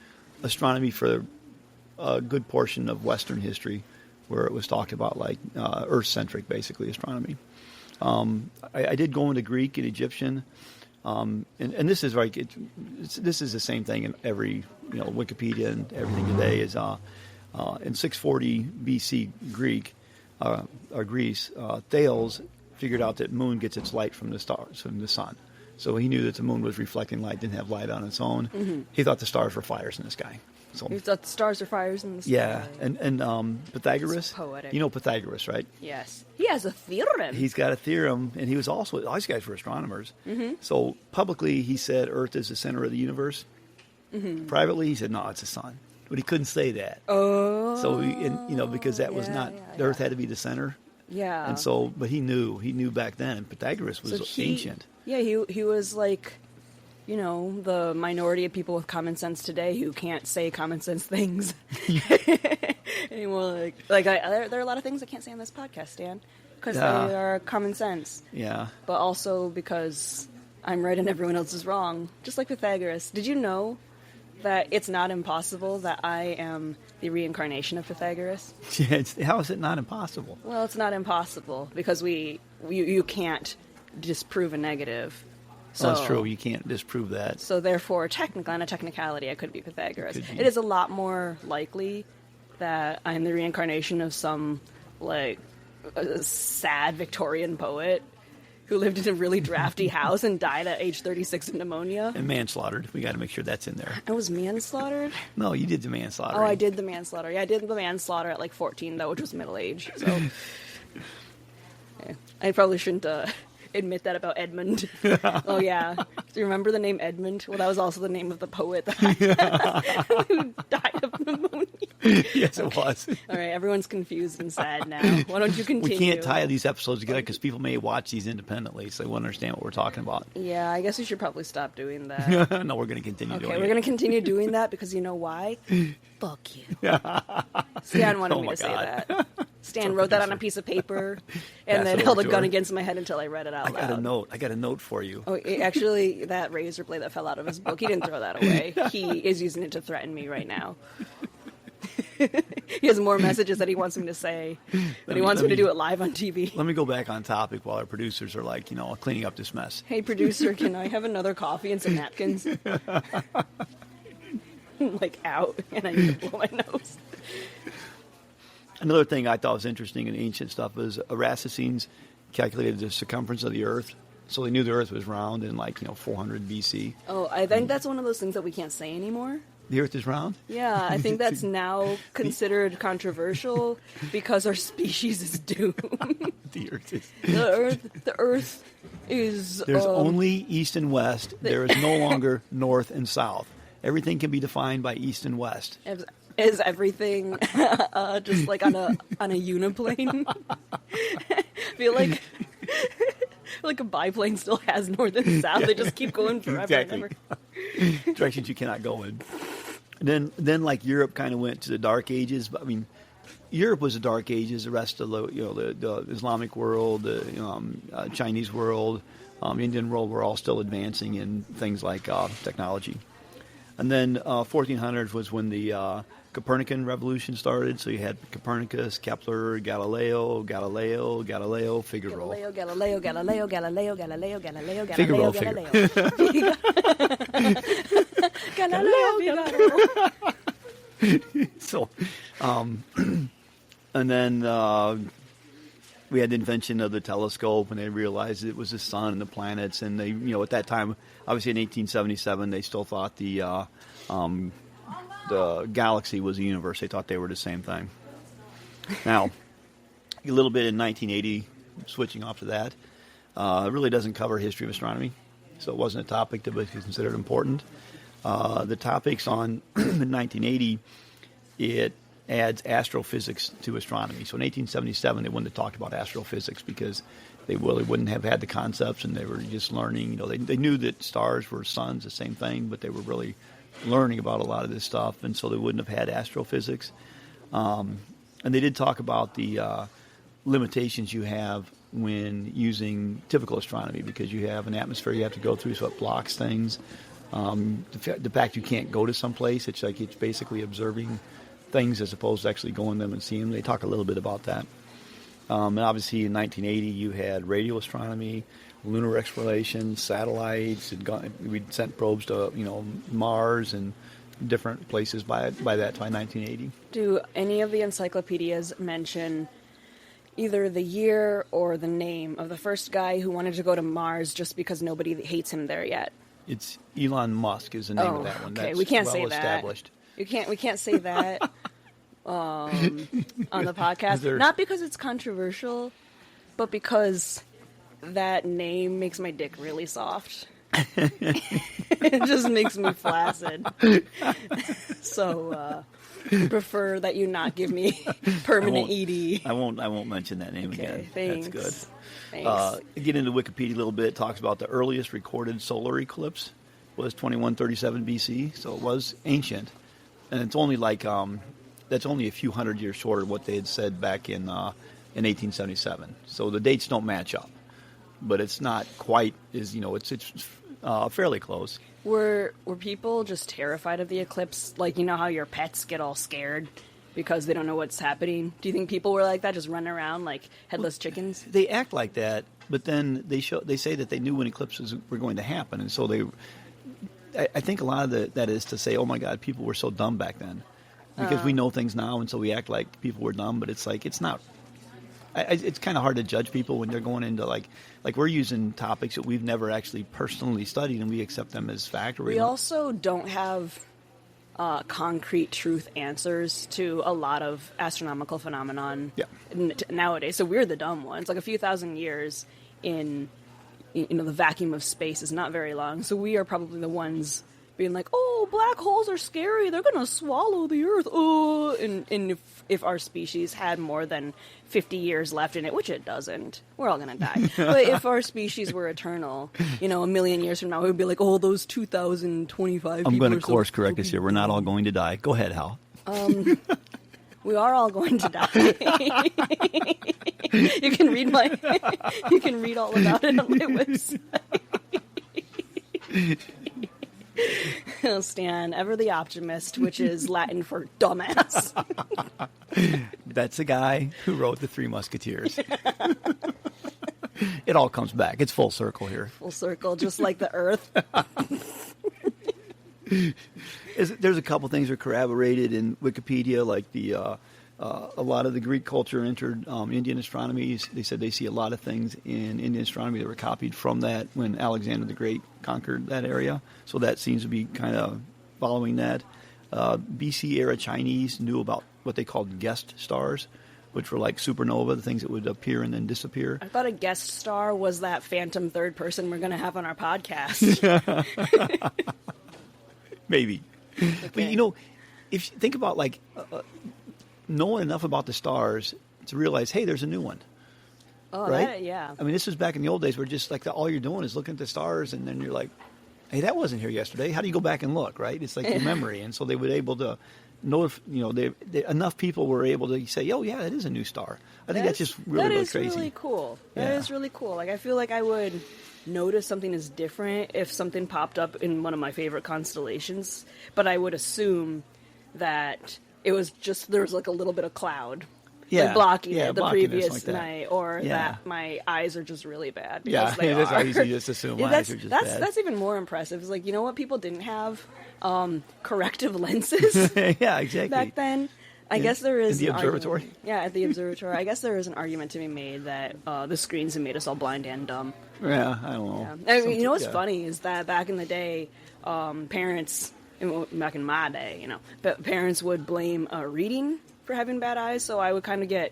astronomy for a good portion of Western history, where it was talked about like Earth-centric, basically astronomy. I did go into Greek and Egyptian. And this is like this is the same thing in every Wikipedia and everything today is in 640 BC Greece, Thales figured out that moon gets its light from the stars, from the sun. So he knew that the moon was reflecting light, didn't have light on its own. Mm-hmm. He thought the stars were fires in the sky. So You thought the stars are fires in the sky. yeah, and Pythagoras, So poetic. you know Pythagoras, right? Yes. He has a theorem. He's got a theorem, and he was also, all these guys were astronomers. Mm-hmm. So publicly, he said Earth is the center of the universe. Mm-hmm. Privately, he said, no, it's the sun. But he couldn't say that. Oh. So, because that was not, the Earth had to be the center. Yeah. And so, but he knew back then. Pythagoras was ancient. Yeah, he was like, the minority of people with common sense today who can't say common sense things anymore. There are a lot of things I can't say on this podcast, Stan, because they are common sense. Yeah. But also because I'm right and everyone else is wrong, just like Pythagoras. Did you know that it's not impossible that I am the reincarnation of Pythagoras? How is it not impossible? Well, it's not impossible because you can't disprove a negative. So, That's true. You can't disprove that. So therefore, on a technicality, I could be Pythagoras. Could be. It is a lot more likely that I'm the reincarnation of some a sad Victorian poet who lived in a really drafty house and died at age 36 of pneumonia. And manslaughtered. We got to make sure that's in there. I was manslaughtered? No, you did the manslaughter. Oh, I did the manslaughter. Yeah, I did the manslaughter at 14, though, which was middle age. So yeah. I probably shouldn't admit that about Edmund. Oh, yeah. Do you remember the name Edmund? Well, that was also the name of the poet who died of pneumonia. Yes, it was. All right, everyone's confused and sad now. Why don't you continue? We can't tie these episodes together because people may watch these independently, so they won't understand what we're talking about. Yeah, I guess we should probably stop doing that. No, we're going to continue doing it. Okay, we're going to continue doing that because you know why? Fuck you. Stan wanted me to say that. Stan wrote that on a piece of paper and then held a gun against my head until I read it out loud. I got a note for you. Oh, actually, that razor blade that fell out of his book, he didn't throw that away. He is using it to threaten me right now. He has more messages that he wants me to say, but he wants me to do it live on TV. Let me go back on topic while our producers are like, cleaning up this mess. Hey, producer, can I have another coffee and some napkins? Like out, and I need to blow my nose. Another thing I thought was interesting in ancient stuff was Eratosthenes calculated the circumference of the Earth. So they knew the Earth was round in 400 BC. Oh, I think that's one of those things that we can't say anymore. The Earth is round? Yeah, I think that's now considered controversial because our species is doomed. The Earth is... The Earth is... There's only east and west. There is no longer north and south. Everything can be defined by east and west. Is everything just like on a uniplane? I feel like a biplane still has north and south. They just keep going forever. Exactly. Directions you cannot go in. And then like Europe kind of went to the Dark Ages. But I mean, Europe was the Dark Ages. The rest of the Islamic world, the Chinese world, Indian world were all still advancing in things like technology. And then 1400s was when the Copernican revolution started. So you had Copernicus, Kepler, Galileo, Figaro. Galileo, Figaro. So, and then we had the invention of the telescope, and they realized it was the sun and the planets. And they, at that time, obviously in 1877, they still thought the galaxy was the universe. They thought they were the same thing. Now, a little bit in 1980, switching off to that, it really doesn't cover history of astronomy, so it wasn't a topic that was considered important. The topics on 1980, it adds astrophysics to astronomy. So in 1877, they wouldn't have talked about astrophysics because they really wouldn't have had the concepts, and they were just learning. They knew that stars were suns, the same thing, but they were really learning about a lot of this stuff, and so they wouldn't have had astrophysics. And they did talk about the limitations you have when using typical astronomy, because you have an atmosphere you have to go through, so it blocks things. The fact you can't go to some place, it's basically observing things as opposed to actually going them and seeing them. They talk a little bit about that. And obviously in 1980 you had radio astronomy, lunar exploration, satellites. We'd sent probes to Mars and different places by 1980. Do any of the encyclopedias mention either the year or the name of the first guy who wanted to go to Mars just because nobody hates him there yet? It's Elon Musk is the name of that one. Okay, That's we can't well say established. that. We can't say that on the podcast. Not because it's controversial, but because that name makes my dick really soft. It just makes me flaccid. So I prefer that you not give me permanent ED. I won't mention that name again. Thanks. That's good. Thanks. Get into Wikipedia a little bit. It talks about the earliest recorded solar eclipse was 2137 BC, so it was ancient, and it's only that's only a few hundred years shorter than what they had said back in 1877. So the dates don't match up, but it's not quite as it's fairly close. Were people just terrified of the eclipse? Like, how your pets get all scared because they don't know what's happening? Do you think people were like that, just running around like headless chickens? They act like that, but then they say that they knew when eclipses were going to happen, and so I think a lot of that is to say, oh my God, people were so dumb back then. Because we know things now, and so we act like people were dumb, but it's like, it's not. It's kind of hard to judge people when they're going into like we're using topics that we've never actually personally studied, and we accept them as fact. We also don't have concrete truth answers to a lot of astronomical phenomenon nowadays. So we're the dumb ones. Like a few thousand years in the vacuum of space is not very long. So we are probably the ones being like, oh, black holes are scary. They're going to swallow the Earth. Oh, and if our species had more than 50 years left in it, which it doesn't, we're all going to die. But if our species were eternal, a million years from now, we would be like, oh, those 2025 I'm people going to course correct us here. We're not all going to die. Go ahead, Hal. We are all going to die. You can read all about it on my website. Stan, ever the optimist, which is Latin for dumbass. That's the guy who wrote The Three Musketeers. It all comes back. It's full circle here. Full circle, just like the Earth. There's a couple things that are corroborated in Wikipedia, like a lot of the Greek culture entered Indian astronomy. They said they see a lot of things in Indian astronomy that were copied from that when Alexander the Great conquered that area. So that seems to be kind of following that. BC era Chinese knew about what they called guest stars, which were like supernova, the things that would appear and then disappear. I thought a guest star was that phantom third person we're going to have on our podcast. Maybe. Okay. But, if you think about, like, knowing enough about the stars to realize, hey, there's a new one. Oh, right? Yeah. I mean, this was back in the old days where just, like, all you're doing is looking at the stars, and then you're like, hey, that wasn't here yesterday. How do you go back and look, right? It's like your memory. And so they were able to know if, enough people were able to say, oh, yeah, that is a new star. I think that's just really crazy. That is really cool. That is really cool. Like, I feel like I would notice something is different if something popped up in one of my favorite constellations, but I would assume that it was just, there was like a little bit of cloud. Like blocking it the previous night, or that my eyes are just really bad. That's how easy just assume my eyes are just bad. That's even more impressive. It's like, you know what? People didn't have corrective lenses. Yeah, exactly. Back then. I guess there is in the observatory. At the observatory. I guess there is an argument to be made that the screens have made us all blind and dumb. Yeah, I don't know. Yeah. I mean, what's funny is that back in the day, parents, back in my day, but parents would blame reading for having bad eyes. So I would kind of get,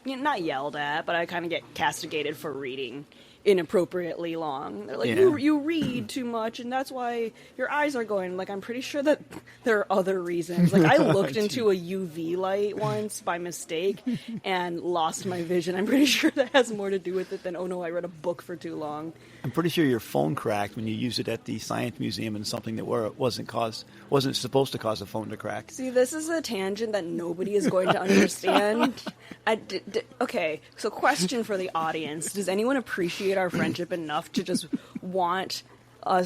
not yelled at, but I kind of get castigated for reading inappropriately long. They're like, you read too much, and that's why your eyes are going. Like, I'm pretty sure that there are other reasons. Like, I looked into a UV light once by mistake and lost my vision. I'm pretty sure that has more to do with it than, oh no, I read a book for too long. I'm pretty sure your phone cracked when you used it at the Science Museum and something that wasn't supposed to cause a phone to crack. See, this is a tangent that nobody is going to understand. Okay, so question for the audience. Does anyone appreciate our friendship enough to just want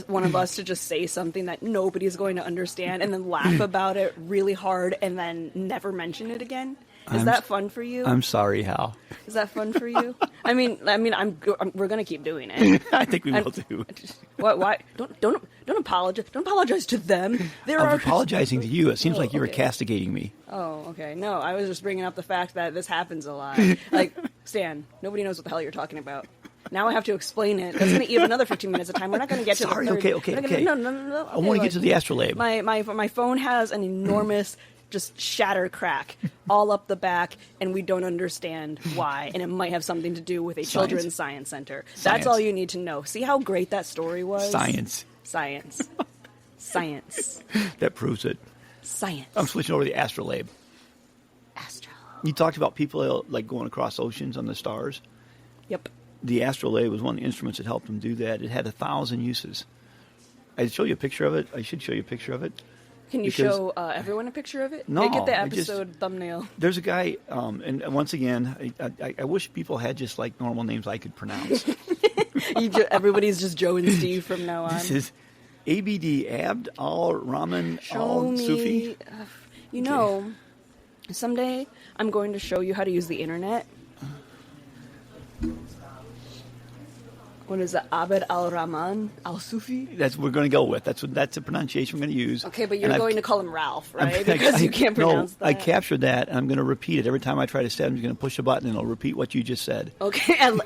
one of us to just say something that nobody is going to understand and then laugh about it really hard and then never mention it again? Is that fun for you? I'm sorry, Hal. Is that fun for you? I mean, we're gonna keep doing it. I think we will too. Why? Don't apologize. Don't apologize to them. I'm apologizing to you. It seems like you were castigating me. Oh, okay. No, I was just bringing up the fact that this happens a lot. Like, Stan, nobody knows what the hell you're talking about. Now I have to explain it. That's going to eat another 15 minutes of time. We're not going to get to the third. Okay. No. I want to get to the astrolabe. My phone has an enormous just shattered crack all up the back, and we don't understand why, and it might have something to do with a children's science center. That's all you need to know. See how great that story was? Science. That proves it. Science. I'm switching over to the astrolabe. You talked about people like going across oceans on the stars. Yep. The astrolabe was one of the instruments that helped them do that. It had 1,000 uses. I'd show you a picture of it. I should show you a picture of it. Can you show everyone a picture of it? No. Make it the episode thumbnail. There's a guy, and once again, I wish people had just like normal names I could pronounce. Everybody's just Joe and Steve from now on. This is ABD, Abd al-Rahman al-Sufi. Someday I'm going to show you how to use the internet. What is it? Abd al-Rahman al-Sufi? That's what we're going to go with. That's the pronunciation we're going to use. Okay, but you're going to call him Ralph, right? Because you can't pronounce that. I captured that, and I'm going to repeat it. Every time I try to say it, I'm just going to push a button, and it'll repeat what you just said. Okay, and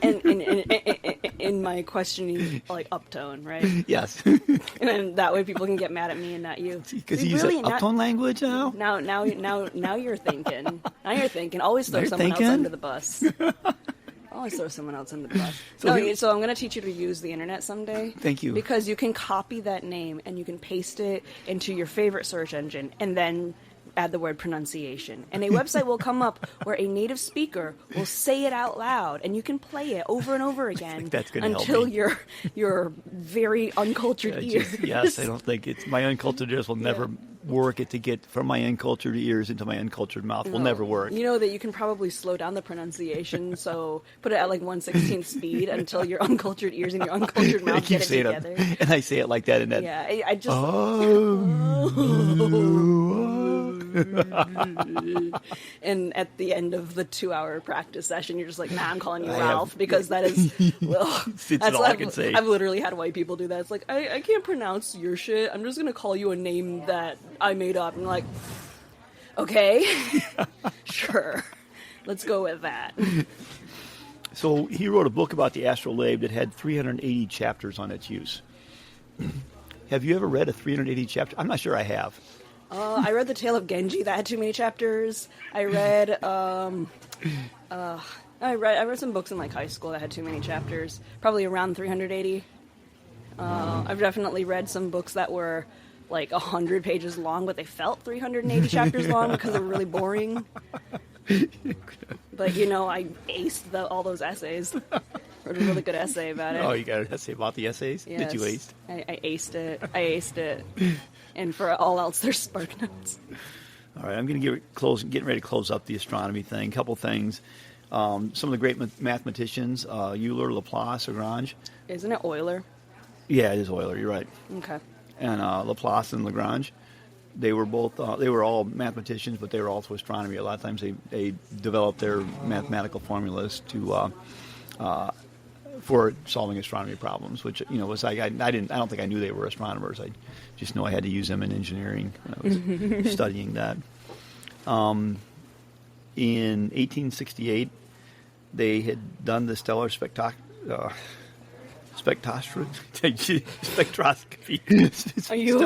in my questioning, like, uptone, right? Yes. And then that way people can get mad at me and not you. Because you use uptone language now? Now you're thinking. Now you're thinking. Always throw someone else under the bus. Always throw someone else under the bus. So I'm going to teach you to use the internet someday. Thank you. Because you can copy that name and you can paste it into your favorite search engine and then add the word pronunciation, and a website will come up where a native speaker will say it out loud, and you can play it over and over again until your very uncultured ears. Yes, I don't think it's my uncultured ears will never work. It to get from my uncultured ears into my uncultured mouth will never work. You know that you can probably slow down the pronunciation, so put it at like 1/16 speed until your uncultured ears and your uncultured mouth get it together. And I say it like that, and that. Yeah, I just. And at the end of the 2-hour practice session, you're just like, nah, I'm calling you Ralph, because that is, well, that's all I can say. I've literally had white people do that. It's like, I can't pronounce your shit. I'm just going to call you a name that I made up. And like, okay, sure. Let's go with that. So he wrote a book about the astrolabe that had 380 chapters on its use. Have you ever read a 380 chapter? I'm not sure I have. I read The Tale of Genji that had too many chapters. I read some books in like high school that had too many chapters, probably around 380. I've definitely read some books that were like 100 pages long, but they felt 380 chapters long because they were really boring. But I aced all those essays. Wrote a really good essay about it. Oh, you got an essay about the essays? Yes. Did you ace? I aced it. And for all else, there's spark notes. All right, I'm going to getting ready to close up the astronomy thing. A couple things. Some of the great mathematicians, Euler, Laplace, Lagrange. Isn't it Euler? Yeah, it is Euler. You're right. Okay. And Laplace and Lagrange, they were both. They were all mathematicians, but they were also astronomy. A lot of times they developed their mathematical formulas to for solving astronomy problems, which was like I don't think I knew they were astronomers. I just know I had to use them in engineering when I was studying that. In 1868, they had done the stellar spectroscopy. Are you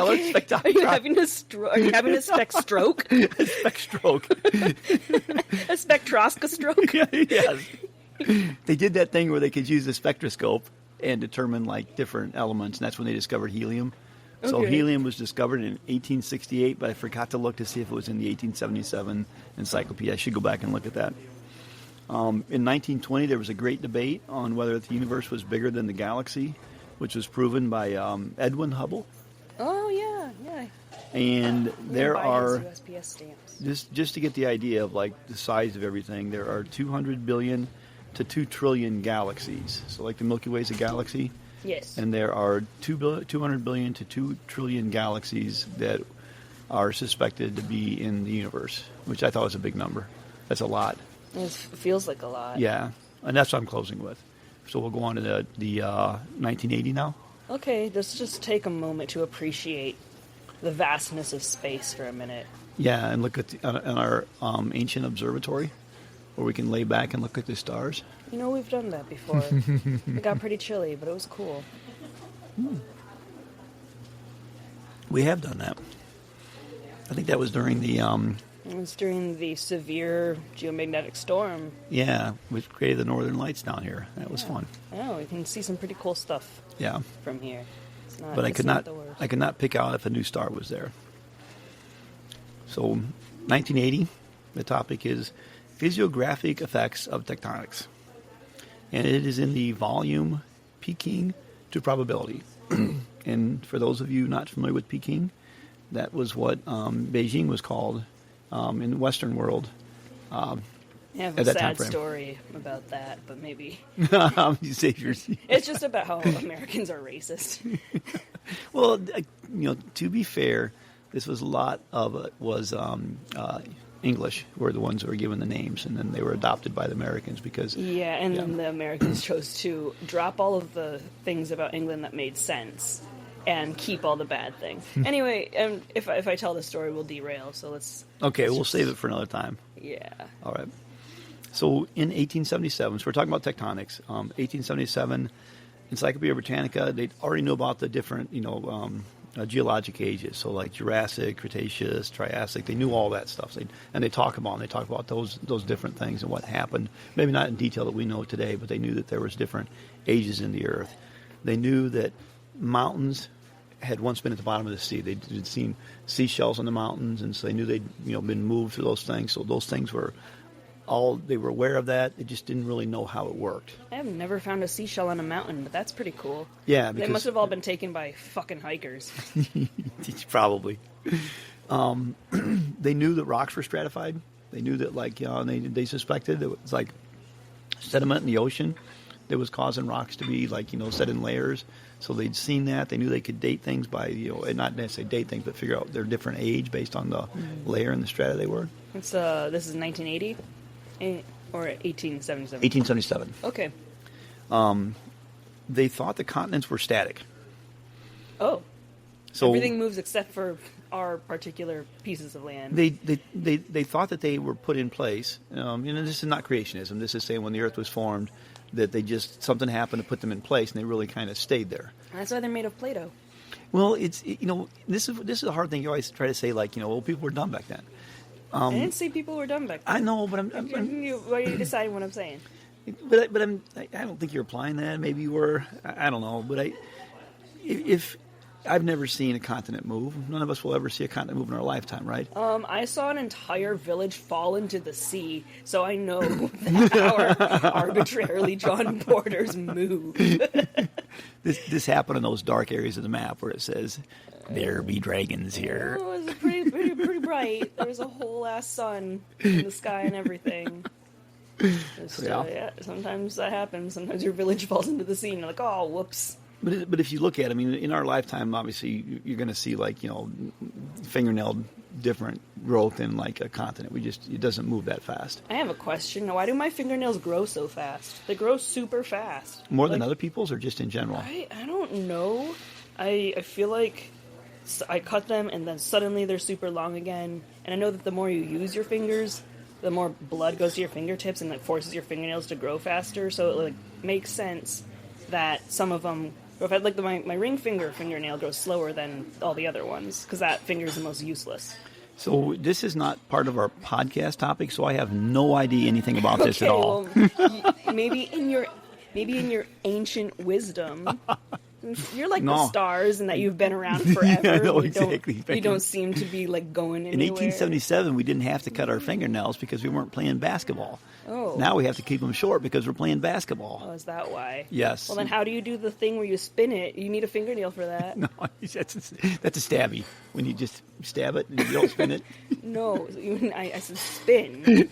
having a stroke? Are you having a spec stroke? A spec stroke. A spectroscopy stroke? Yes. They did that thing where they could use the spectroscope and determine like different elements, and that's when they discovered helium. Okay. So helium was discovered in 1868, but I forgot to look to see if it was in the 1877 encyclopedia. I should go back and look at that. In 1920, there was a great debate on whether the universe was bigger than the galaxy, which was proven by Edwin Hubble. Oh, yeah. And there are, USPS stamps. just to get the idea of like the size of everything, there are 200 billion to 2 trillion galaxies. So like the Milky Way is a galaxy. Yes. And there are 200 billion to 2 trillion galaxies that are suspected to be in the universe, which I thought was a big number. That's a lot. It feels like a lot. Yeah, and that's what I'm closing with. So we'll go on to the 1980 now. Okay, let's just take a moment to appreciate the vastness of space for a minute. Yeah, and look at our ancient observatory, where we can lay back and look at the stars. We've done that before. It got pretty chilly, but it was cool. We have done that. I think that was during the... It was during the severe geomagnetic storm. Yeah, which created the northern lights down here. That was fun. Oh, you can see some pretty cool stuff. Yeah. From here. But I could not pick out if a new star was there. So, 1980, the topic is Physiographic Effects of Tectonics. And it is in the volume Peking to Probability. And for those of you not familiar with Peking, that was what Beijing was called in the Western world. I have a sad story about that, but maybe it's just about how Americans are racist. Well, to be fair, this was a lot of it was English were the ones who were given the names, and then they were adopted by the Americans because then the Americans chose to drop all of the things about England that made sense and keep all the bad things. Anyway, if I tell the story, we'll derail. So let's. Okay, we'll save it for another time. Yeah. All right. So in 1877, so we're talking about tectonics. 1877, Encyclopedia Britannica. They already knew about the different, geologic ages. So like Jurassic, Cretaceous, Triassic. They knew all that stuff. They talk about those different things and what happened. Maybe not in detail that we know today, but they knew that there was different ages in the Earth. They knew that mountains had once been at the bottom of the sea. They'd seen seashells on the mountains, and so they knew they'd been moved to those things. So those things were they were aware of that. They just didn't really know how it worked. I have never found a seashell on a mountain, but that's pretty cool. Yeah, they must have all been taken by fucking hikers. Probably. They knew that rocks were stratified. They knew that, they suspected it was like sediment in the ocean that was causing rocks to be set in layers. So they'd seen that. They knew they could date things by not necessarily date things, but figure out their different age based on the layer and the strata they were. It's this is 1980 or 1877. 1877. Okay. They thought the continents were static. Oh. So everything moves except for our particular pieces of land. They thought that they were put in place. This is not creationism. This is saying when the Earth was formed, that something happened to put them in place, and they really kind of stayed there. That's why they're made of Play-Doh. Well, this is a hard thing. You always try to say people were dumb back then. I didn't say people were dumb back then. I know, but why are you deciding what I'm saying? But I don't think you're applying that. Maybe you were. I don't know. But if I've never seen a continent move. None of us will ever see a continent move in our lifetime, right? I saw an entire village fall into the sea, so I know that our arbitrarily drawn borders move. This happened in those dark areas of the map where it says, "There be dragons here." Oh, it was pretty bright. There was a whole ass sun in the sky and everything. Yeah, sometimes that happens. Sometimes your village falls into the sea and you're like, oh, whoops. But if you look at it, in our lifetime, obviously, you're going to see, fingernail different growth in, a continent. It doesn't move that fast. I have a question. Why do my fingernails grow so fast? They grow super fast. More than other people's, or just in general? I don't know. I feel like I cut them, and then suddenly they're super long again. And I know that the more you use your fingers, the more blood goes to your fingertips, and forces your fingernails to grow faster. So it makes sense that some of them... Or if I my ring fingernail grows slower than all the other ones, because that finger is the most useless. So this is not part of our podcast topic, so I have no idea anything about this at all. Well, maybe in your ancient wisdom, you're like the stars, and that you've been around forever. Yeah, I know, exactly. You don't seem to be going anywhere. In 1877, we didn't have to cut our fingernails because we weren't playing basketball. Oh. Now we have to keep them short because we're playing basketball. Oh, is that why? Yes. Well, then how do you do the thing where you spin it? You need a fingernail for that. No, that's a stabby. When you just stab it and you don't spin it. No, I said spin.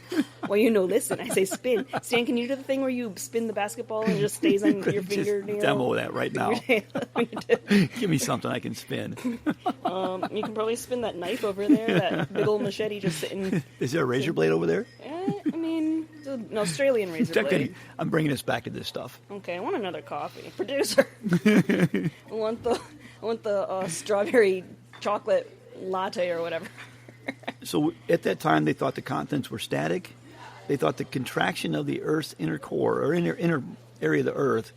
Well, listen, I say spin. Stan, can you do the thing where you spin the basketball and it just stays on your fingernail? Demo that right now. Give me something I can spin. You can probably spin that knife over there, that big old machete just sitting. Is there a razor blade over there? It's an Australian razor blade. I'm bringing us back to this stuff. Okay, I want another coffee. Producer. I want the strawberry chocolate latte or whatever. So at that time, they thought the continents were static. They thought the contraction of the Earth's inner core, or inner area of the Earth,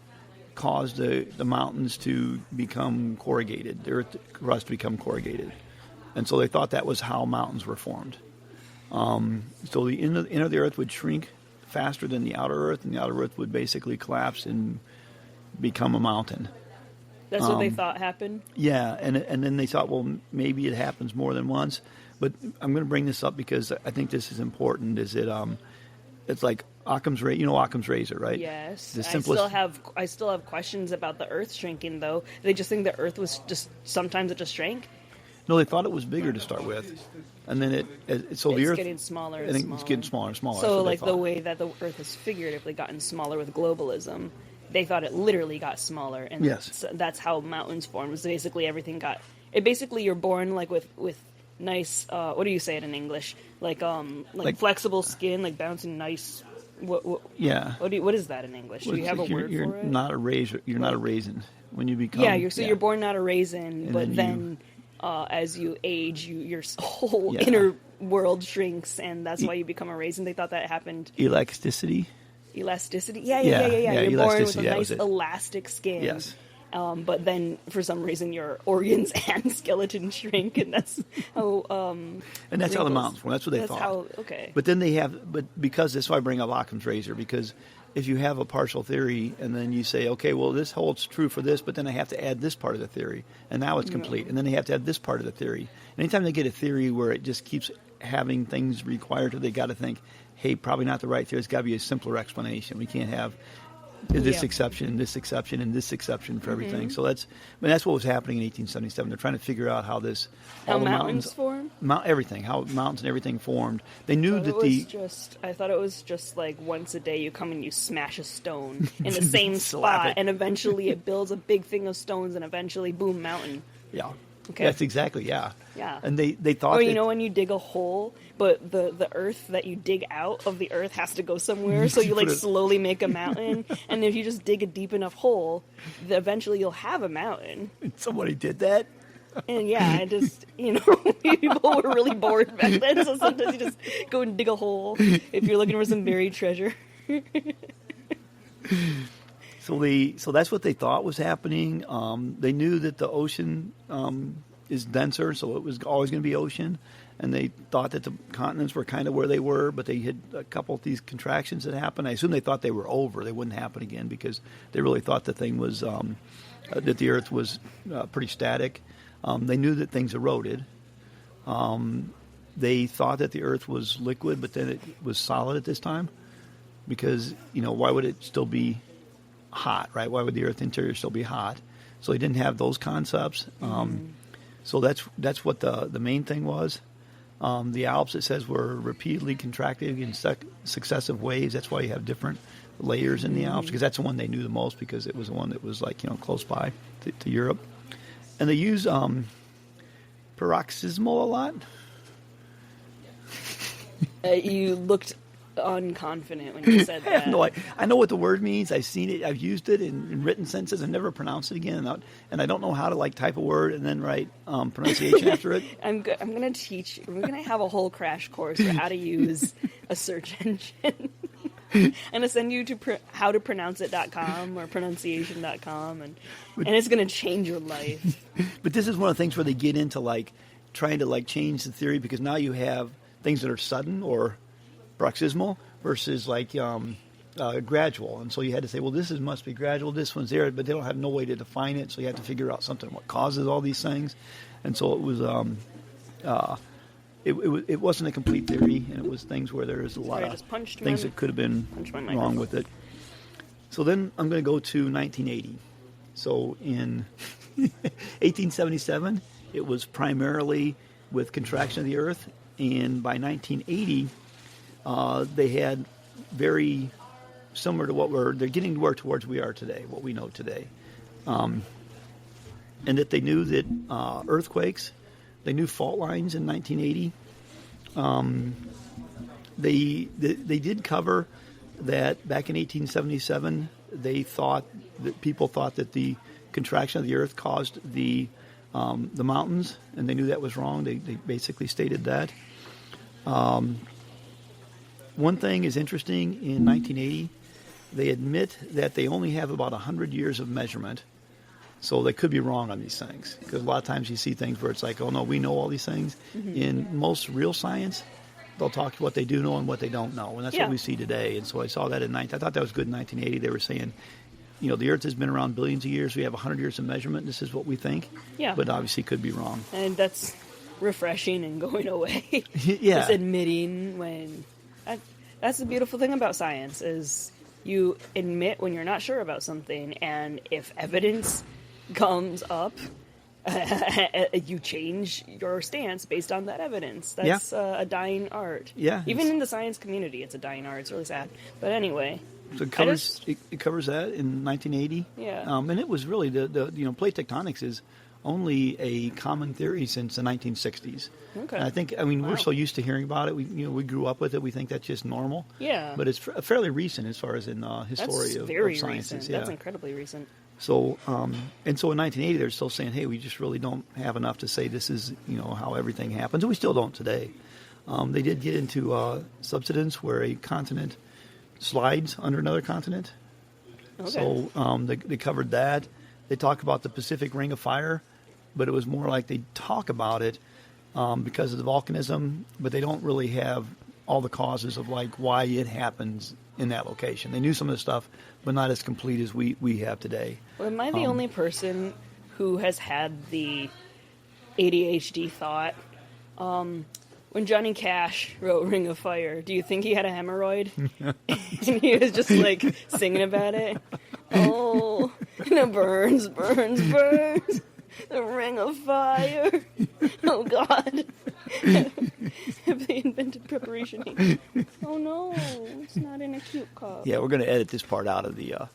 caused the mountains to become corrugated, the Earth crust to become corrugated. And so they thought that was how mountains were formed. So the inner of the Earth would shrink faster than the outer Earth, and the outer Earth would basically collapse and become a mountain. That's what they thought happened? Yeah, and then they thought, well, maybe it happens more than once. But I'm going to bring this up because I think this is important. Is it? It's like Occam's razor. You know Occam's razor, right? Yes. The simplest... I still have questions about the Earth shrinking, though. They just think the Earth was just sometimes it just shrank. No, they thought it was bigger to start with, and then it's the Earth getting smaller. I think it's getting smaller and smaller. So the way that the Earth has figuratively gotten smaller with globalism, they thought it literally got smaller, and yes, that's how mountains formed. Was basically everything got it. Basically, you're born with nice. What do you say it in English? Like flexible skin, like bouncing nice. Yeah. What is that in English? Do you have a word for it? You're not a raisin. You're not a raisin when you become. Yeah. You're born not a raisin, but then as you age, your whole inner world shrinks, and that's why you become a raisin. They thought that happened. Elasticity. Yeah. You're born with a nice elastic skin. Yes. But then, for some reason, your organs and skeleton shrink, and that's how. And that's how the mountains form. That's what they thought. Okay. But then because that's why I bring up Occam's razor, because if you have a partial theory and then you say, okay, well, this holds true for this, but then I have to add this part of the theory, and now it's complete. And then they have to add this part of the theory. Anytime they get a theory where it just keeps having things required, they got to think, hey, probably not the right theory. It's got to be a simpler explanation. We can't have this exception, and this exception, and this exception for everything. So that's what was happening in 1877. They're trying to figure out how how mountains form, everything, how mountains and everything formed. They knew I thought it was just like once a day you come and you smash a stone in the same spot, and eventually it builds a big thing of stones, and eventually, boom, mountain. Yeah. Okay. That's exactly, yeah. And they thought. Or when you dig a hole, but the earth that you dig out of the earth has to go somewhere, so you slowly make a mountain. And if you just dig a deep enough hole, eventually you'll have a mountain. Somebody did that. And I just people were really bored back then, so sometimes you just go and dig a hole if you're looking for some buried treasure. So that's what they thought was happening. They knew that the ocean is denser, so it was always going to be ocean. And they thought that the continents were kind of where they were, but they had a couple of these contractions that happened. I assume they thought they were over; they wouldn't happen again because they really thought the thing was that the Earth was pretty static. They knew that things eroded. They thought that the Earth was liquid, but then it was solid at this time because why would it still be hot, right? Why would the Earth interior still be hot? So they didn't have those concepts. So that's what the main thing was. The Alps, it says, were repeatedly contracted in successive waves. That's why you have different layers in the Alps, because that's the one they knew the most, because it was the one that was close by to Europe. And they use paroxysmal a lot. You looked unconfident when you said that. I know what the word means. I've seen it. I've used it in written sentences. I've never pronounced it again, and I don't know how to type a word and then write pronunciation after it. I'm going to teach. We're going to have a whole crash course for how to use a search engine. I'm going to send you to howtopronounceit.com or pronunciation.com, and it's going to change your life. But this is one of the things where they get into trying to change the theory, because now you have things that are sudden or paroxysmal versus gradual, and so you had to say, well, this must be gradual, this one's there, but they don't have no way to define it, so you have to figure out something what causes all these things, and so it was it wasn't a complete theory, and it was things where there was a lot of things that could have been wrong with it. So then I'm going to go to 1980. So in 1877, it was primarily with contraction of the Earth, and by 1980. They had very similar to they're getting towards we are today, what we know today. And that they knew that earthquakes, they knew fault lines in 1980. They did cover that back in 1877, people thought that the contraction of the Earth caused the mountains, and they knew that was wrong. They basically stated that. One thing is interesting, in 1980, they admit that they only have about 100 years of measurement, so they could be wrong on these things, because a lot of times you see things where it's like, oh no, we know all these things. In most real science, they'll talk what they do know and what they don't know, and that's what we see today. And so I saw that I thought that was good in 1980. They were saying, the Earth has been around billions of years, we have 100 years of measurement, this is what we think, but obviously could be wrong. And that's refreshing and going away. Just admitting when... That's the beautiful thing about science, is you admit when you're not sure about something, and if evidence comes up, you change your stance based on that evidence. That's a dying art. Yeah. Even in the science community, it's a dying art. It's really sad. But anyway. So it covers that in 1980. Yeah. And it was really the plate tectonics is only a common theory since the 1960s. Okay. And we're so used to hearing about it. We grew up with it. We think that's just normal. Yeah. But it's fairly recent as far as in history of sciences. Recent. Yeah. That's incredibly recent. So, and so in 1980, they're still saying, hey, we just really don't have enough to say this is, how everything happens. And we still don't today. They did get into subsidence where a continent slides under another continent. Okay. So they covered that. they talk about the Pacific Ring of Fire, but it was more like they talk about it because of the volcanism, but they don't really have all the causes of like why it happens in that location. They knew some of the stuff, but not as complete as we have today. Well, am I the only person who has had the ADHD thought? When Johnny Cash wrote Ring of Fire, do you think he had a hemorrhoid? And he was just like singing about it. Oh, and it burns, burns, burns. The Ring of Fire. Oh, God. Have they invented preparation ink? Oh, no. It's not in a cute cup. Yeah, we're going to edit this part out of the...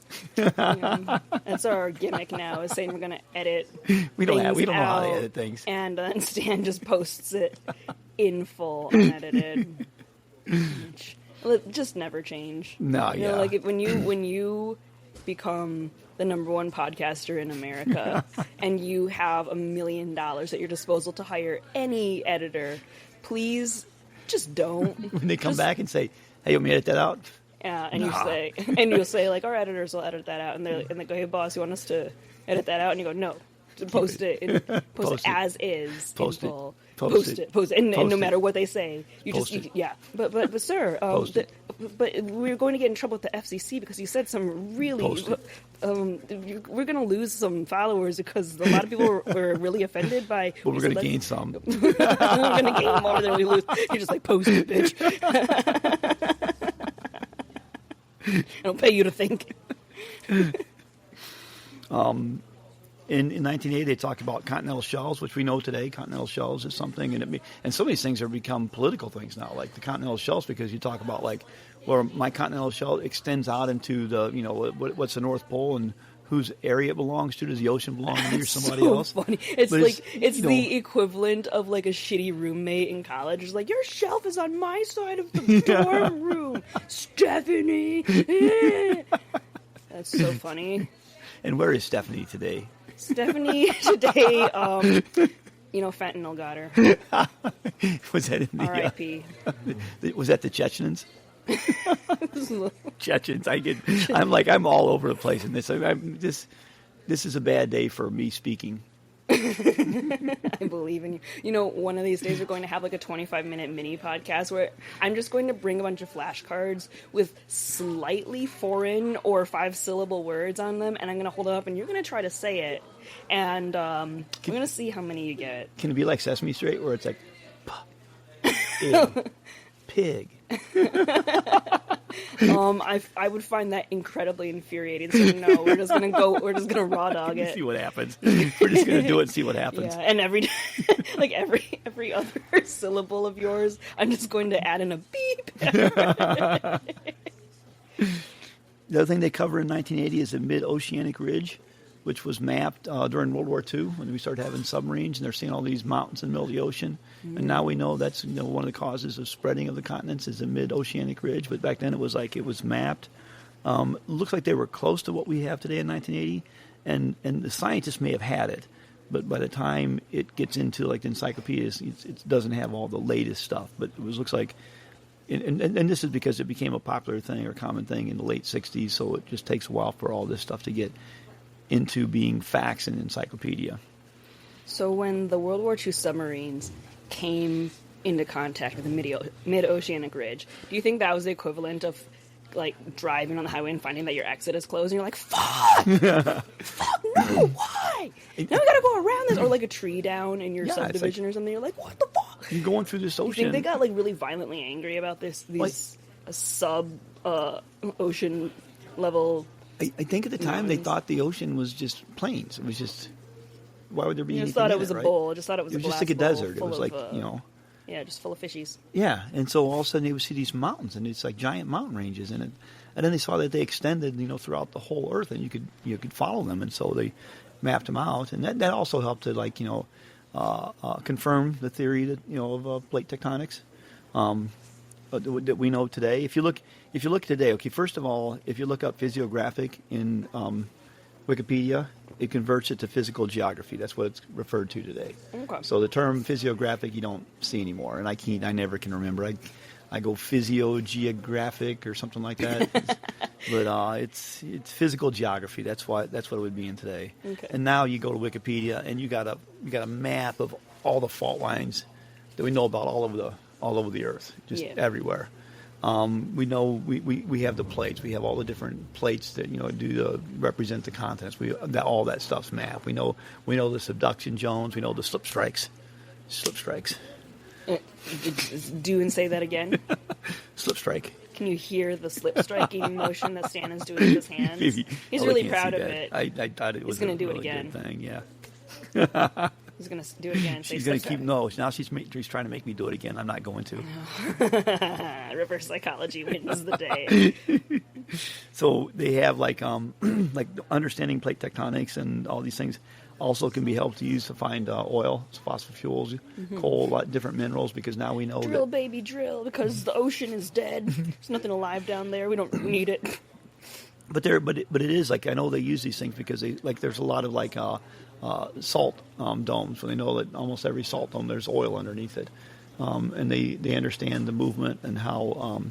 That's our gimmick now, is saying we're going to edit we don't know how to edit things. And then Stan just posts it in full, unedited. Which will just never change. No, you know, like when you become the #1 podcaster in America and you have $1 million at your disposal to hire any editor, please just don't. When they come back and say, "Hey, you want me to edit that out?" Yeah, and you'll say like, our editors will edit that out, and they go, "Hey boss, you want us to edit that out?" And you go, "No, to post it as is, post it, and no matter what they say, But sir, but we're going to get in trouble with the FCC because you said some really. We're going to lose some followers because a lot of people were really offended by. Well, we're going to gain some. We're going to gain more than we lose. You're just like, post it, bitch. I don't pay you to think. In 1980, they talked about continental shelves, which we know today. Continental shelves is something, and some of these things have become political things now, like the continental shelves, because you talk about like, where my continental shelf extends out into the, what's the North Pole and whose area it belongs to. Does the ocean belong to me or somebody else? Funny. It's the equivalent of like a shitty roommate in college. It's like, your shelf is on my side of the dorm room, Stephanie. That's so funny. And where is Stephanie today? Stephanie today, fentanyl got her. Was that in the R.I.P. Was that the Chechens? Chechens. I'm all over the place in this. This is a bad day for me speaking. I believe in you. One of these days we're going to have like a 25-minute mini podcast where I'm just going to bring a bunch of flashcards with slightly foreign or 5-syllable words on them, and I'm going to hold it up, and you're going to try to say it, and I'm going to see how many you get. Can it be like Sesame Street where it's like, pig? I would find that incredibly infuriating. So no, we're just gonna raw dog it. See what happens. We're just gonna do it and see what happens. Yeah, and every other syllable of yours, I'm just going to add in a beep. The other thing they cover in 1980 is the mid-oceanic ridge, which was mapped during World War II when we started having submarines, and they're seeing all these mountains in the middle of the ocean. Mm-hmm. And now we know that's one of the causes of spreading of the continents is the mid-oceanic ridge. But back then it was mapped. Looks like they were close to what we have today in 1980, and the scientists may have had it, but by the time it gets into like the encyclopedias, it doesn't have all the latest stuff. But it looks like, and this is because it became a popular thing or common thing in the late 60s, so it just takes a while for all this stuff to get into being facts in encyclopedia. So when the World War II submarines came into contact with the mid-oceanic ridge, do you think that was the equivalent of like driving on the highway and finding that your exit is closed and you're like, fuck, no, why? Now we gotta go around this, or like a tree down in your subdivision or something. You're like, what the fuck? You're going through this ocean. You think they got like really violently angry about these ocean level? I think at the time they thought the ocean was just plains. It was just, why would there be anything? Just thought it was a bowl. I just thought it was. It was just like a desert. It was like Yeah, just full of fishies. Yeah, and so all of a sudden they would see these mountains, and it's like giant mountain ranges, and then they saw that they extended, throughout the whole Earth, and you could follow them, and so they mapped them out, and that also helped to confirm the theory that of plate tectonics that we know today. If you look today, okay, first of all, if you look up Physiographic in Wikipedia, it converts it to physical geography. That's what it's referred to today. Okay. So the term physiographic you don't see anymore, and I never can remember. I go Physiographic or something like that. But it's physical geography. That's what it would be in today. Okay. And now you go to Wikipedia and you got a map of all the fault lines that we know about all over the Earth, just everywhere. We know we have the plates. We have all the different plates that represent the continents. All that stuff's mapped. We know the subduction zones. We know the slip strikes. Do and say that again. Slip strike. Can you hear the slip striking motion that Stan is doing with his hands? He's really proud of it. I thought it was going to do really it again. Good thing. Yeah. He's going to do it again. She's going to keep now. She's trying to make me do it again. I'm not going to. Reverse psychology wins the day. So they have like understanding plate tectonics and all these things. Also can be helped to use to find oil, fossil fuels, coal, a lot of different minerals, because now we know drill, baby, drill, because the ocean is dead. There's nothing alive down there. We don't need it. But it is like, I know they use these things because there's a lot of salt domes, so they know that almost every salt dome there's oil underneath it, and they understand the movement and how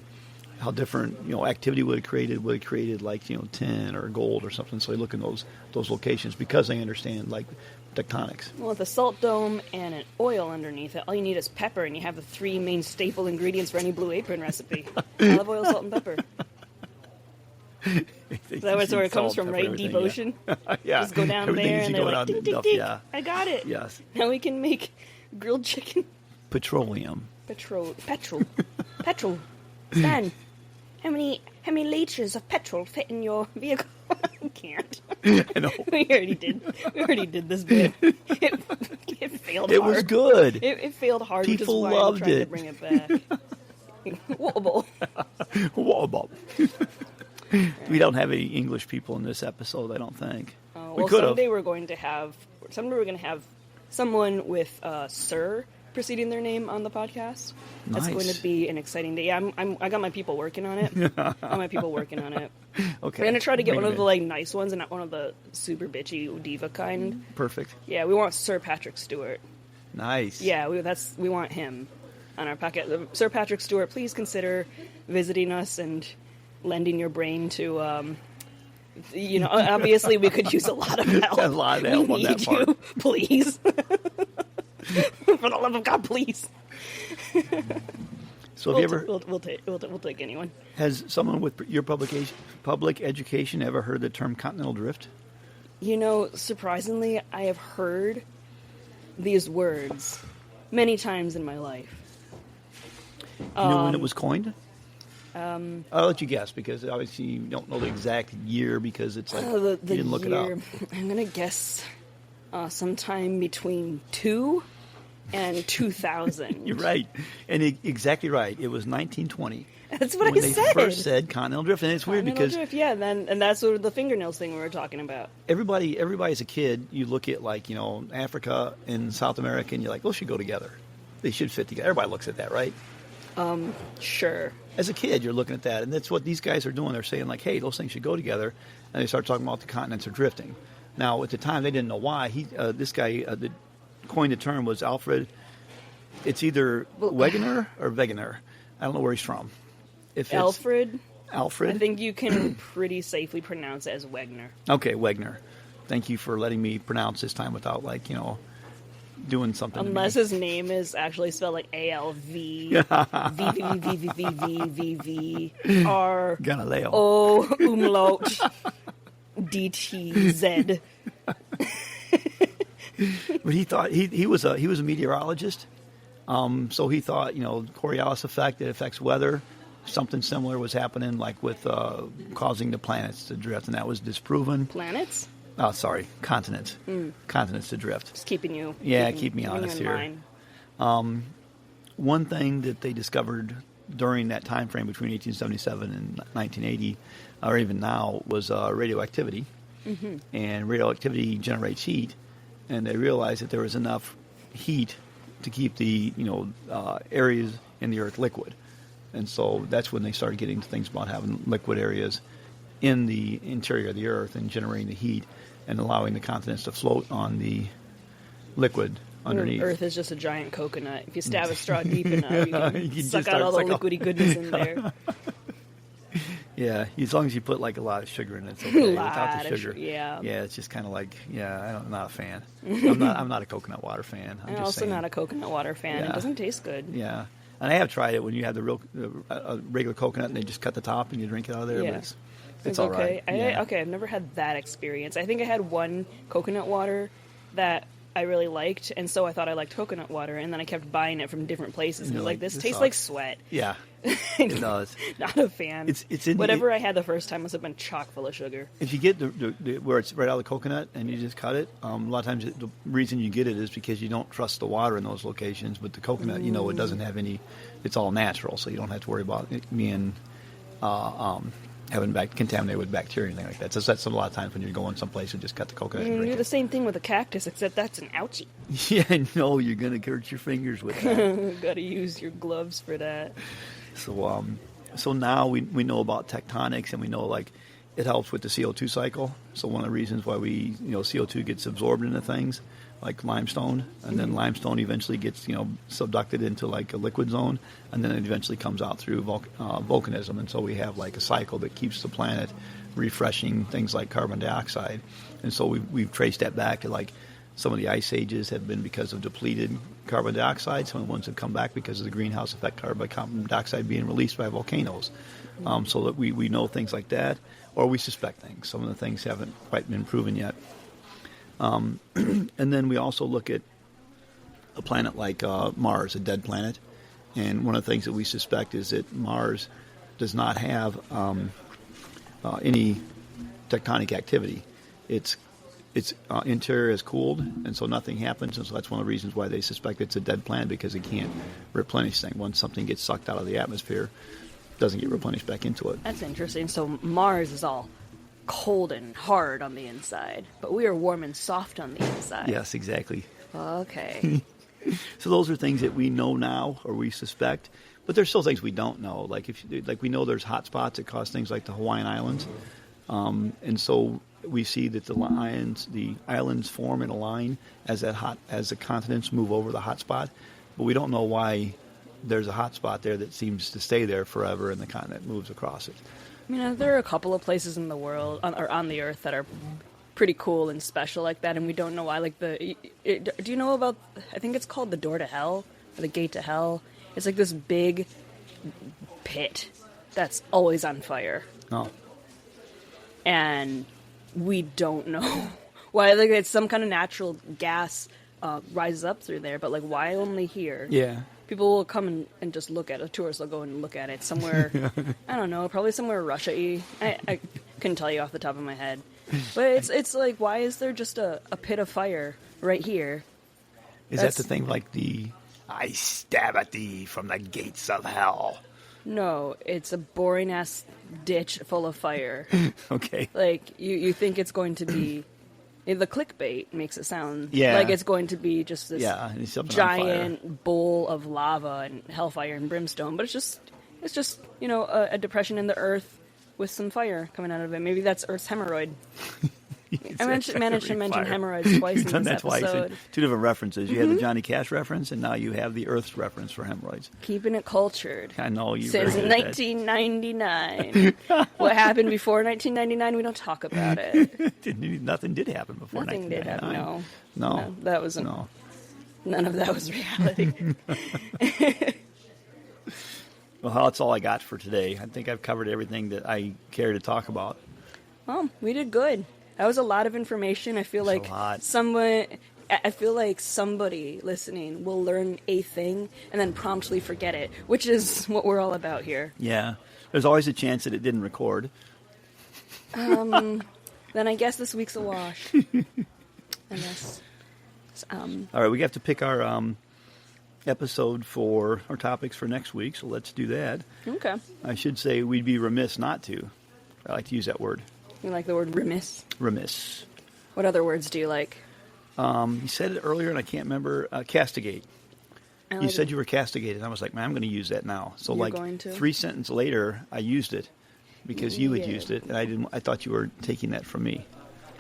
different activity would have created like tin or gold or something. So they look in those locations because they understand like tectonics. Well, with a salt dome and an oil underneath it, all you need is pepper, and you have the three main staple ingredients for any Blue Apron recipe: olive oil, salt, and pepper. Is that where it comes from, right? Deep ocean? Yeah. Just go down there and they're like, ding, ding, ding. Yeah. I got it. Yes. Now we can make grilled chicken. Petroleum. Petrol. Stan, how many liters of petrol fit in your vehicle? I can't. I know. We already did this bit. It failed hard. It was good. It failed hard, People which is why loved I'm trying it. to bring it back. Whoa. Whoa. We don't have any English people in this episode, I don't think. Well, someday we're going to have someone with Sir preceding their name on the podcast. Nice. That's going to be an exciting day. Yeah, I got my people working on it. Okay. We're going to try to get one of the nice ones and not one of the super bitchy diva kind. Perfect. Yeah, we want Sir Patrick Stewart. Nice. Yeah, we want him on our podcast. Sir Patrick Stewart, please consider visiting us and lending your brain to, obviously we could use a lot of help. A lot of help on that part. Please. For the love of God, please. So have you ever... We'll take anyone. Has someone with your public education ever heard the term continental drift? Surprisingly, I have heard these words many times in my life. You know when it was coined? I'll let you guess, because obviously you don't know the exact year, because it's like you didn't look it up. I'm going to guess sometime between 2 and 2000. You're right. And exactly right. It was 1920. That's what I said. When they first said continental drift. And it's weird because... Drift, yeah, and that's sort of the fingernails thing we were talking about. Everybody as a kid, you look at Africa and South America, and you're like, those should go together. They should fit together. Everybody looks at that, right? Sure. As a kid, you're looking at that, and that's what these guys are doing. They're saying, like, hey, those things should go together, and they start talking about the continents are drifting. Now, at the time, they didn't know why. This guy that coined the term was Alfred. It's either Wegener or Wegener. I don't know where he's from. If Alfred? Alfred? I think you can pretty safely pronounce it as Wegener. Okay, Wegener. Thank you for letting me pronounce this time without, doing something. Unless his name is actually spelled like ALV, VVVVVVVR, Galileo, O umlaut, DTZ. But he thought he was a meteorologist, so he thought Coriolis effect, it affects weather. Something similar was happening, like with causing the planets to drift, and that was disproven. Planets? Oh, sorry, continents. Continents to drift. Just keeping you. Yeah, keep me honest here. One thing that they discovered during that time frame between 1877 and 1980, or even now, was radioactivity. Mm-hmm. And radioactivity generates heat, and they realized that there was enough heat to keep the areas in the Earth liquid. And so that's when they started getting to things about having liquid areas in the interior of the Earth and generating the heat and allowing the continents to float on the liquid underneath. Earth is just a giant coconut. If you stab a straw deep enough, you can suck out all the liquidy goodness in there. Yeah, as long as you put like a lot of sugar in it, it's okay. Without the sugar, yeah, it's just kind of like, I'm not a fan. I'm not a coconut water fan. I'm also not a coconut water fan. It doesn't taste good. Yeah, and I have tried it when you have the regular coconut and they just cut the top and you drink it out of there. Yeah. But it's all okay. right. I've never had that experience. I think I had one coconut water that I really liked, and so I thought I liked coconut water, and then I kept buying it from different places, and like, this tastes like sweat. Yeah, it does. Not a fan. It's in whatever I had the first time must have been chock full of sugar. If you get the where it's right out of the coconut and you just cut it, a lot of times the reason you get it is because you don't trust the water in those locations. But the coconut, it doesn't have any. It's all natural, so you don't have to worry about it being having contaminated with bacteria or anything like that. So that's a lot of times when you're going someplace and just cut the coconut and drink do it. The same thing with a cactus, except that's an ouchie. Yeah, no, you're going to hurt your fingers with that. Got to use your gloves for that. So now we know about tectonics, and we know like it helps with the CO2 cycle. So one of the reasons why CO2 gets absorbed into things like limestone, and then limestone eventually gets subducted into like a liquid zone, and then it eventually comes out through volcanism. And so we have like a cycle that keeps the planet refreshing things like carbon dioxide. And so we've traced that back to like some of the ice ages have been because of depleted carbon dioxide. Some of the ones have come back because of the greenhouse effect carbon dioxide being released by volcanoes. So that we know things like that, or we suspect things. Some of the things haven't quite been proven yet. And then we also look at a planet like Mars, a dead planet. And one of the things that we suspect is that Mars does not have any tectonic activity. Its interior is cooled, and so nothing happens. And so that's one of the reasons why they suspect it's a dead planet, because it can't replenish things. Once something gets sucked out of the atmosphere, it doesn't get replenished back into it. That's interesting. So Mars is all cold and hard on the inside, but we are warm and soft on the inside. Yes, exactly. Okay. So those are things that we know now, or we suspect, but there's still things we don't know. Like we know there's hot spots that cause things like the Hawaiian Islands, and so we see that the islands form in a line as the continents move over the hot spot, but we don't know why there's a hot spot there that seems to stay there forever, and the continent moves across it. I mean, there are a couple of places in the world, or on the Earth, that are pretty cool and special like that, and we don't know why. Like do you know about? I think it's called the Door to Hell, or the Gate to Hell. It's like this big pit that's always on fire. Oh. And we don't know why. Like, it's some kind of natural gas rises up through there, but like, why only here? Yeah. People will come and just look at it. Tourists will go and look at it somewhere. I don't know, probably somewhere Russia-y. I couldn't tell you off the top of my head. But it's like, why is there just a pit of fire right here? Is that the thing like I stab at thee from the gates of hell? No, it's a boring-ass ditch full of fire. Okay. Like, you think it's going to be... The clickbait makes it sound like it's going to be just this giant bowl of lava and hellfire and brimstone, but it's just a depression in the earth with some fire coming out of it. Maybe that's Earth's hemorrhoid. I managed to mention hemorrhoids twice in this episode. Two different references. You had the Johnny Cash reference, and now you have the Earth's reference for hemorrhoids. Keeping it cultured. I know you. Since 1999. What happened before 1999? We don't talk about it. Nothing did happen before 1999. Nothing did happen. No, that wasn't. No. None of that was reality. Well, that's all I got for today. I think I've covered everything that I care to talk about. Well, we did good. That was a lot of information. I feel like somebody listening will learn a thing and then promptly forget it, which is what we're all about here. Yeah. There's always a chance that it didn't record. Then I guess this week's a wash. I guess. All right, we have to pick our episode for our topics for next week, so let's do that. Okay. I should say we'd be remiss not to. I like to use that word. You like the word remiss? Remiss. What other words do you like? You said it earlier, and I can't remember. Castigate. You said you were castigated, and I was like, man, I'm going to use that now. So, You're like, going to? 3 sentences later, I used it because you had used it, and I thought you were taking that from me.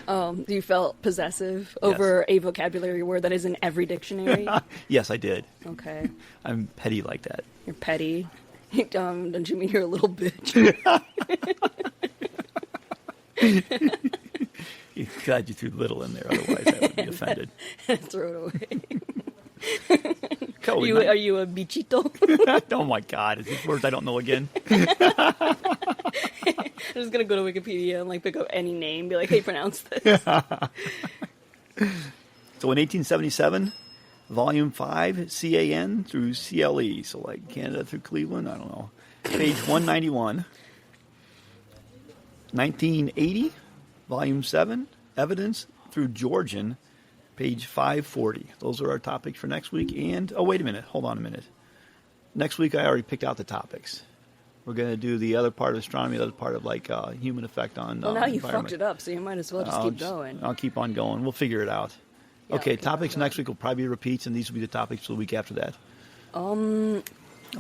You felt possessive over a vocabulary word that is in every dictionary? Yes, I did. Okay. I'm petty like that. You're petty. Don't you mean you're a little bitch? Glad you threw little in there, otherwise I would be offended. Throw it away. Are you a bichito? Oh my God, is this words I don't know again? I'm just going to go to Wikipedia and like pick up any name, be like, hey, pronounce this. So in 1877, Volume 5, CAN through CLE, so like Canada through Cleveland, I don't know. Page 191. 1980, Volume 7, Evidence through Georgian, page 540. Those are our topics for next week. And, oh, wait a minute. Hold on a minute. Next week, I already picked out the topics. We're going to do the other part of astronomy, the other part of like human effect on well, now you fucked it up, so you might as well just keep going. I'll keep on going. We'll figure it out. Yeah, okay, topics next week will probably be repeats, and these will be the topics for the week after that. I'll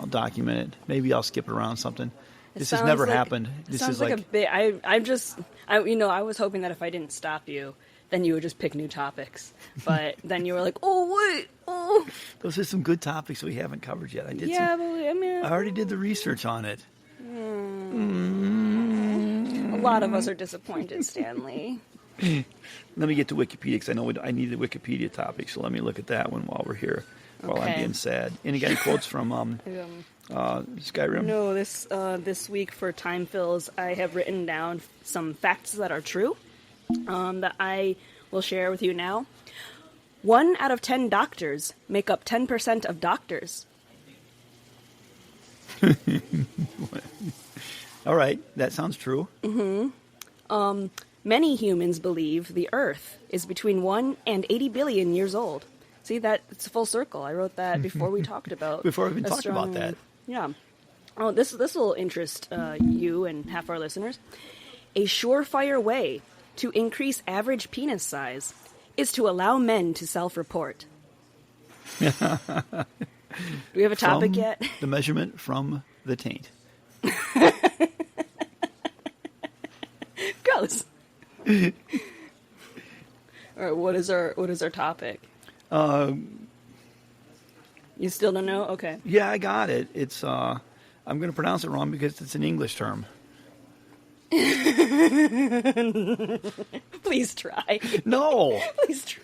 document it. Maybe I'll skip around something. This has never happened. This sounds is like a bit. I was hoping that if I didn't stop you, then you would just pick new topics. But then you were like, oh, wait, oh. Those are some good topics we haven't covered yet. I already did the research on it. A lot of us are disappointed, Stanley. Let me get to Wikipedia, because I know I need a Wikipedia topic, so let me look at that one while we're here, while I'm being sad. And again, quotes from Skyrim? No, this week for Time Fills, I have written down some facts that are true that I will share with you now. 1 out of 10 doctors make up 10% of doctors. All right, that sounds true. Mm-hmm. Many humans believe the Earth is between 1 and 80 billion years old. See, it's full circle. I wrote that before we talked about before we even talked about that. Yeah. Oh, this will interest you and half our listeners. A surefire way to increase average penis size is to allow men to self-report. Do we have a topic yet? The measurement from the taint. Gross. All right, what is our topic? You still don't know? Okay. Yeah, I got it. It's I'm going to pronounce it wrong because it's an English term. Please try. No. Please try.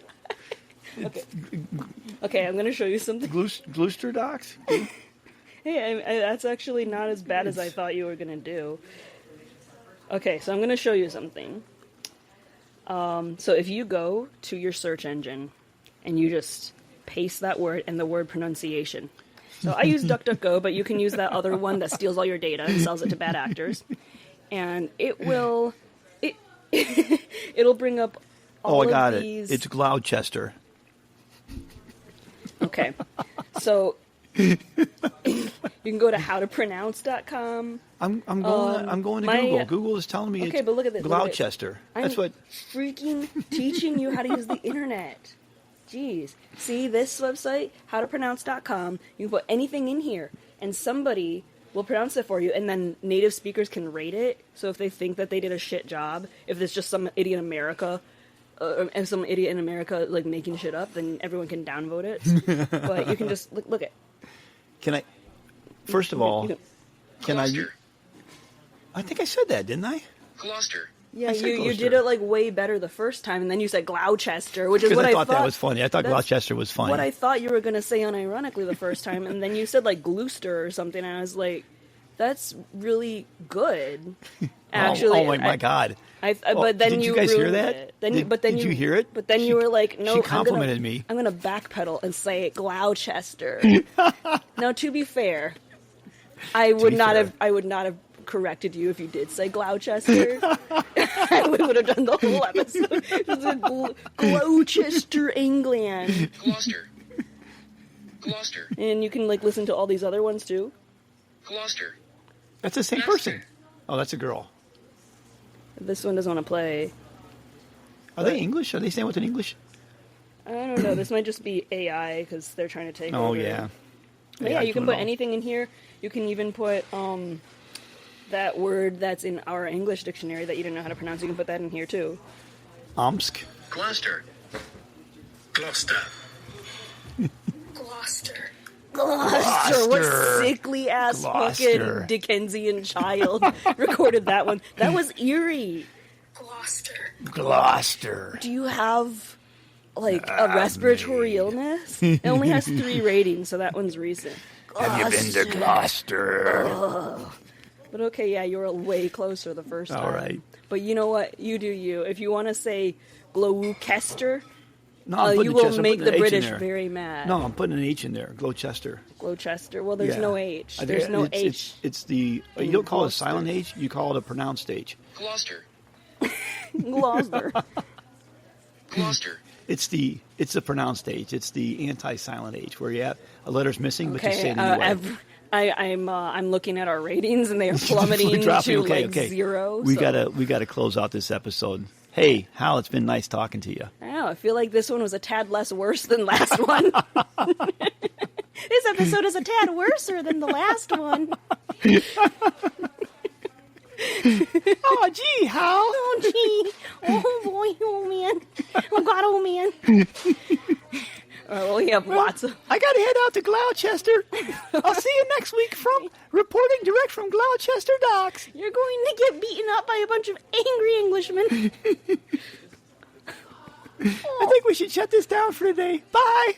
Okay, I'm going to show you something. Gloucester docs? Hey, that's actually not as bad as I thought you were going to do. Okay, so I'm going to show you something. So if you go to your search engine and you just paste that word and the word pronunciation. So I use DuckDuckGo, but you can use that other one that steals all your data and sells it to bad actors. And it'll bring up all of these. Oh, I got it. It's Gloucester. Okay. So you can go to howtopronounce.com. I'm going to Google. Google is telling me but look at this. Gloucester. That's what freaking teaching you how to use the internet. Jeez. See this website, howtopronounce.com. You can put anything in here and somebody will pronounce it for you, and then native speakers can rate it. So if they think that they did a shit job, if it's just some idiot in America, like making shit up, then everyone can downvote it. But you can just look at. Can I? First of all, can I? I think I said that, didn't I? Gloucester. Yeah, you did it like way better the first time, and then you said Gloucester, which is what I thought that was funny. I thought Gloucester was funny. What I thought you were going to say unironically the first time, and then you said like Gloucester or something, and I was like, that's really good. Actually, my God. But then did you guys hear that? It. Did you hear it? But then you were like, no, she complimented me. I'm going to backpedal and say Gloucester. Now, to be fair, I would not have corrected you if you did say Gloucester. I would have done the whole episode. Just like Gloucester, England. Gloucester. And you can like listen to all these other ones too. Gloucester. That's the same person. Oh, that's a girl. This one doesn't want to play. Are they English? Are they saying what's in English? I don't know. This might just be AI because they're trying to take over. Oh, yeah. But yeah, you can put anything in here. You can even put that word that's in our English dictionary that you didn't know how to pronounce. You can put that in here too. Omsk. Gloucester. Gloucester. Gloucester. What sickly ass fucking Dickensian child recorded that one? That was Erie. Gloucester. Do you have like a respiratory illness? It only has 3 ratings, so that one's recent. Have you been to Gloucester? But okay, yeah, you were way closer the first time. All right. But you know what? You do you. If you want to say Gloucester, No, you will make the British very mad. No, I'm putting an H in there. Gloucester. Gloucester. Well, there's no H. There's no H. It's the... You don't call it a silent H. You call it a pronounced H. Gloucester. Gloucester. Gloucester. It's the pronounced H. It's the anti-silent H, where you have a letter's missing, but you say it anyway. I'm looking at our ratings, and they are plummeting to zero. We gotta close out this episode. Hey, Hal, it's been nice talking to you. I feel like this one was a tad less worse than last one. This episode is a tad worser than the last one. Oh, gee, Hal. Oh, gee. Oh, boy. Oh, man. Oh, God. Oh, man. We have lots of... I got to head out to Gloucester. I'll see you next week from reporting direct from Gloucester Docks. You're going to get beaten up by a bunch of angry Englishmen. I think we should shut this down for today. Bye.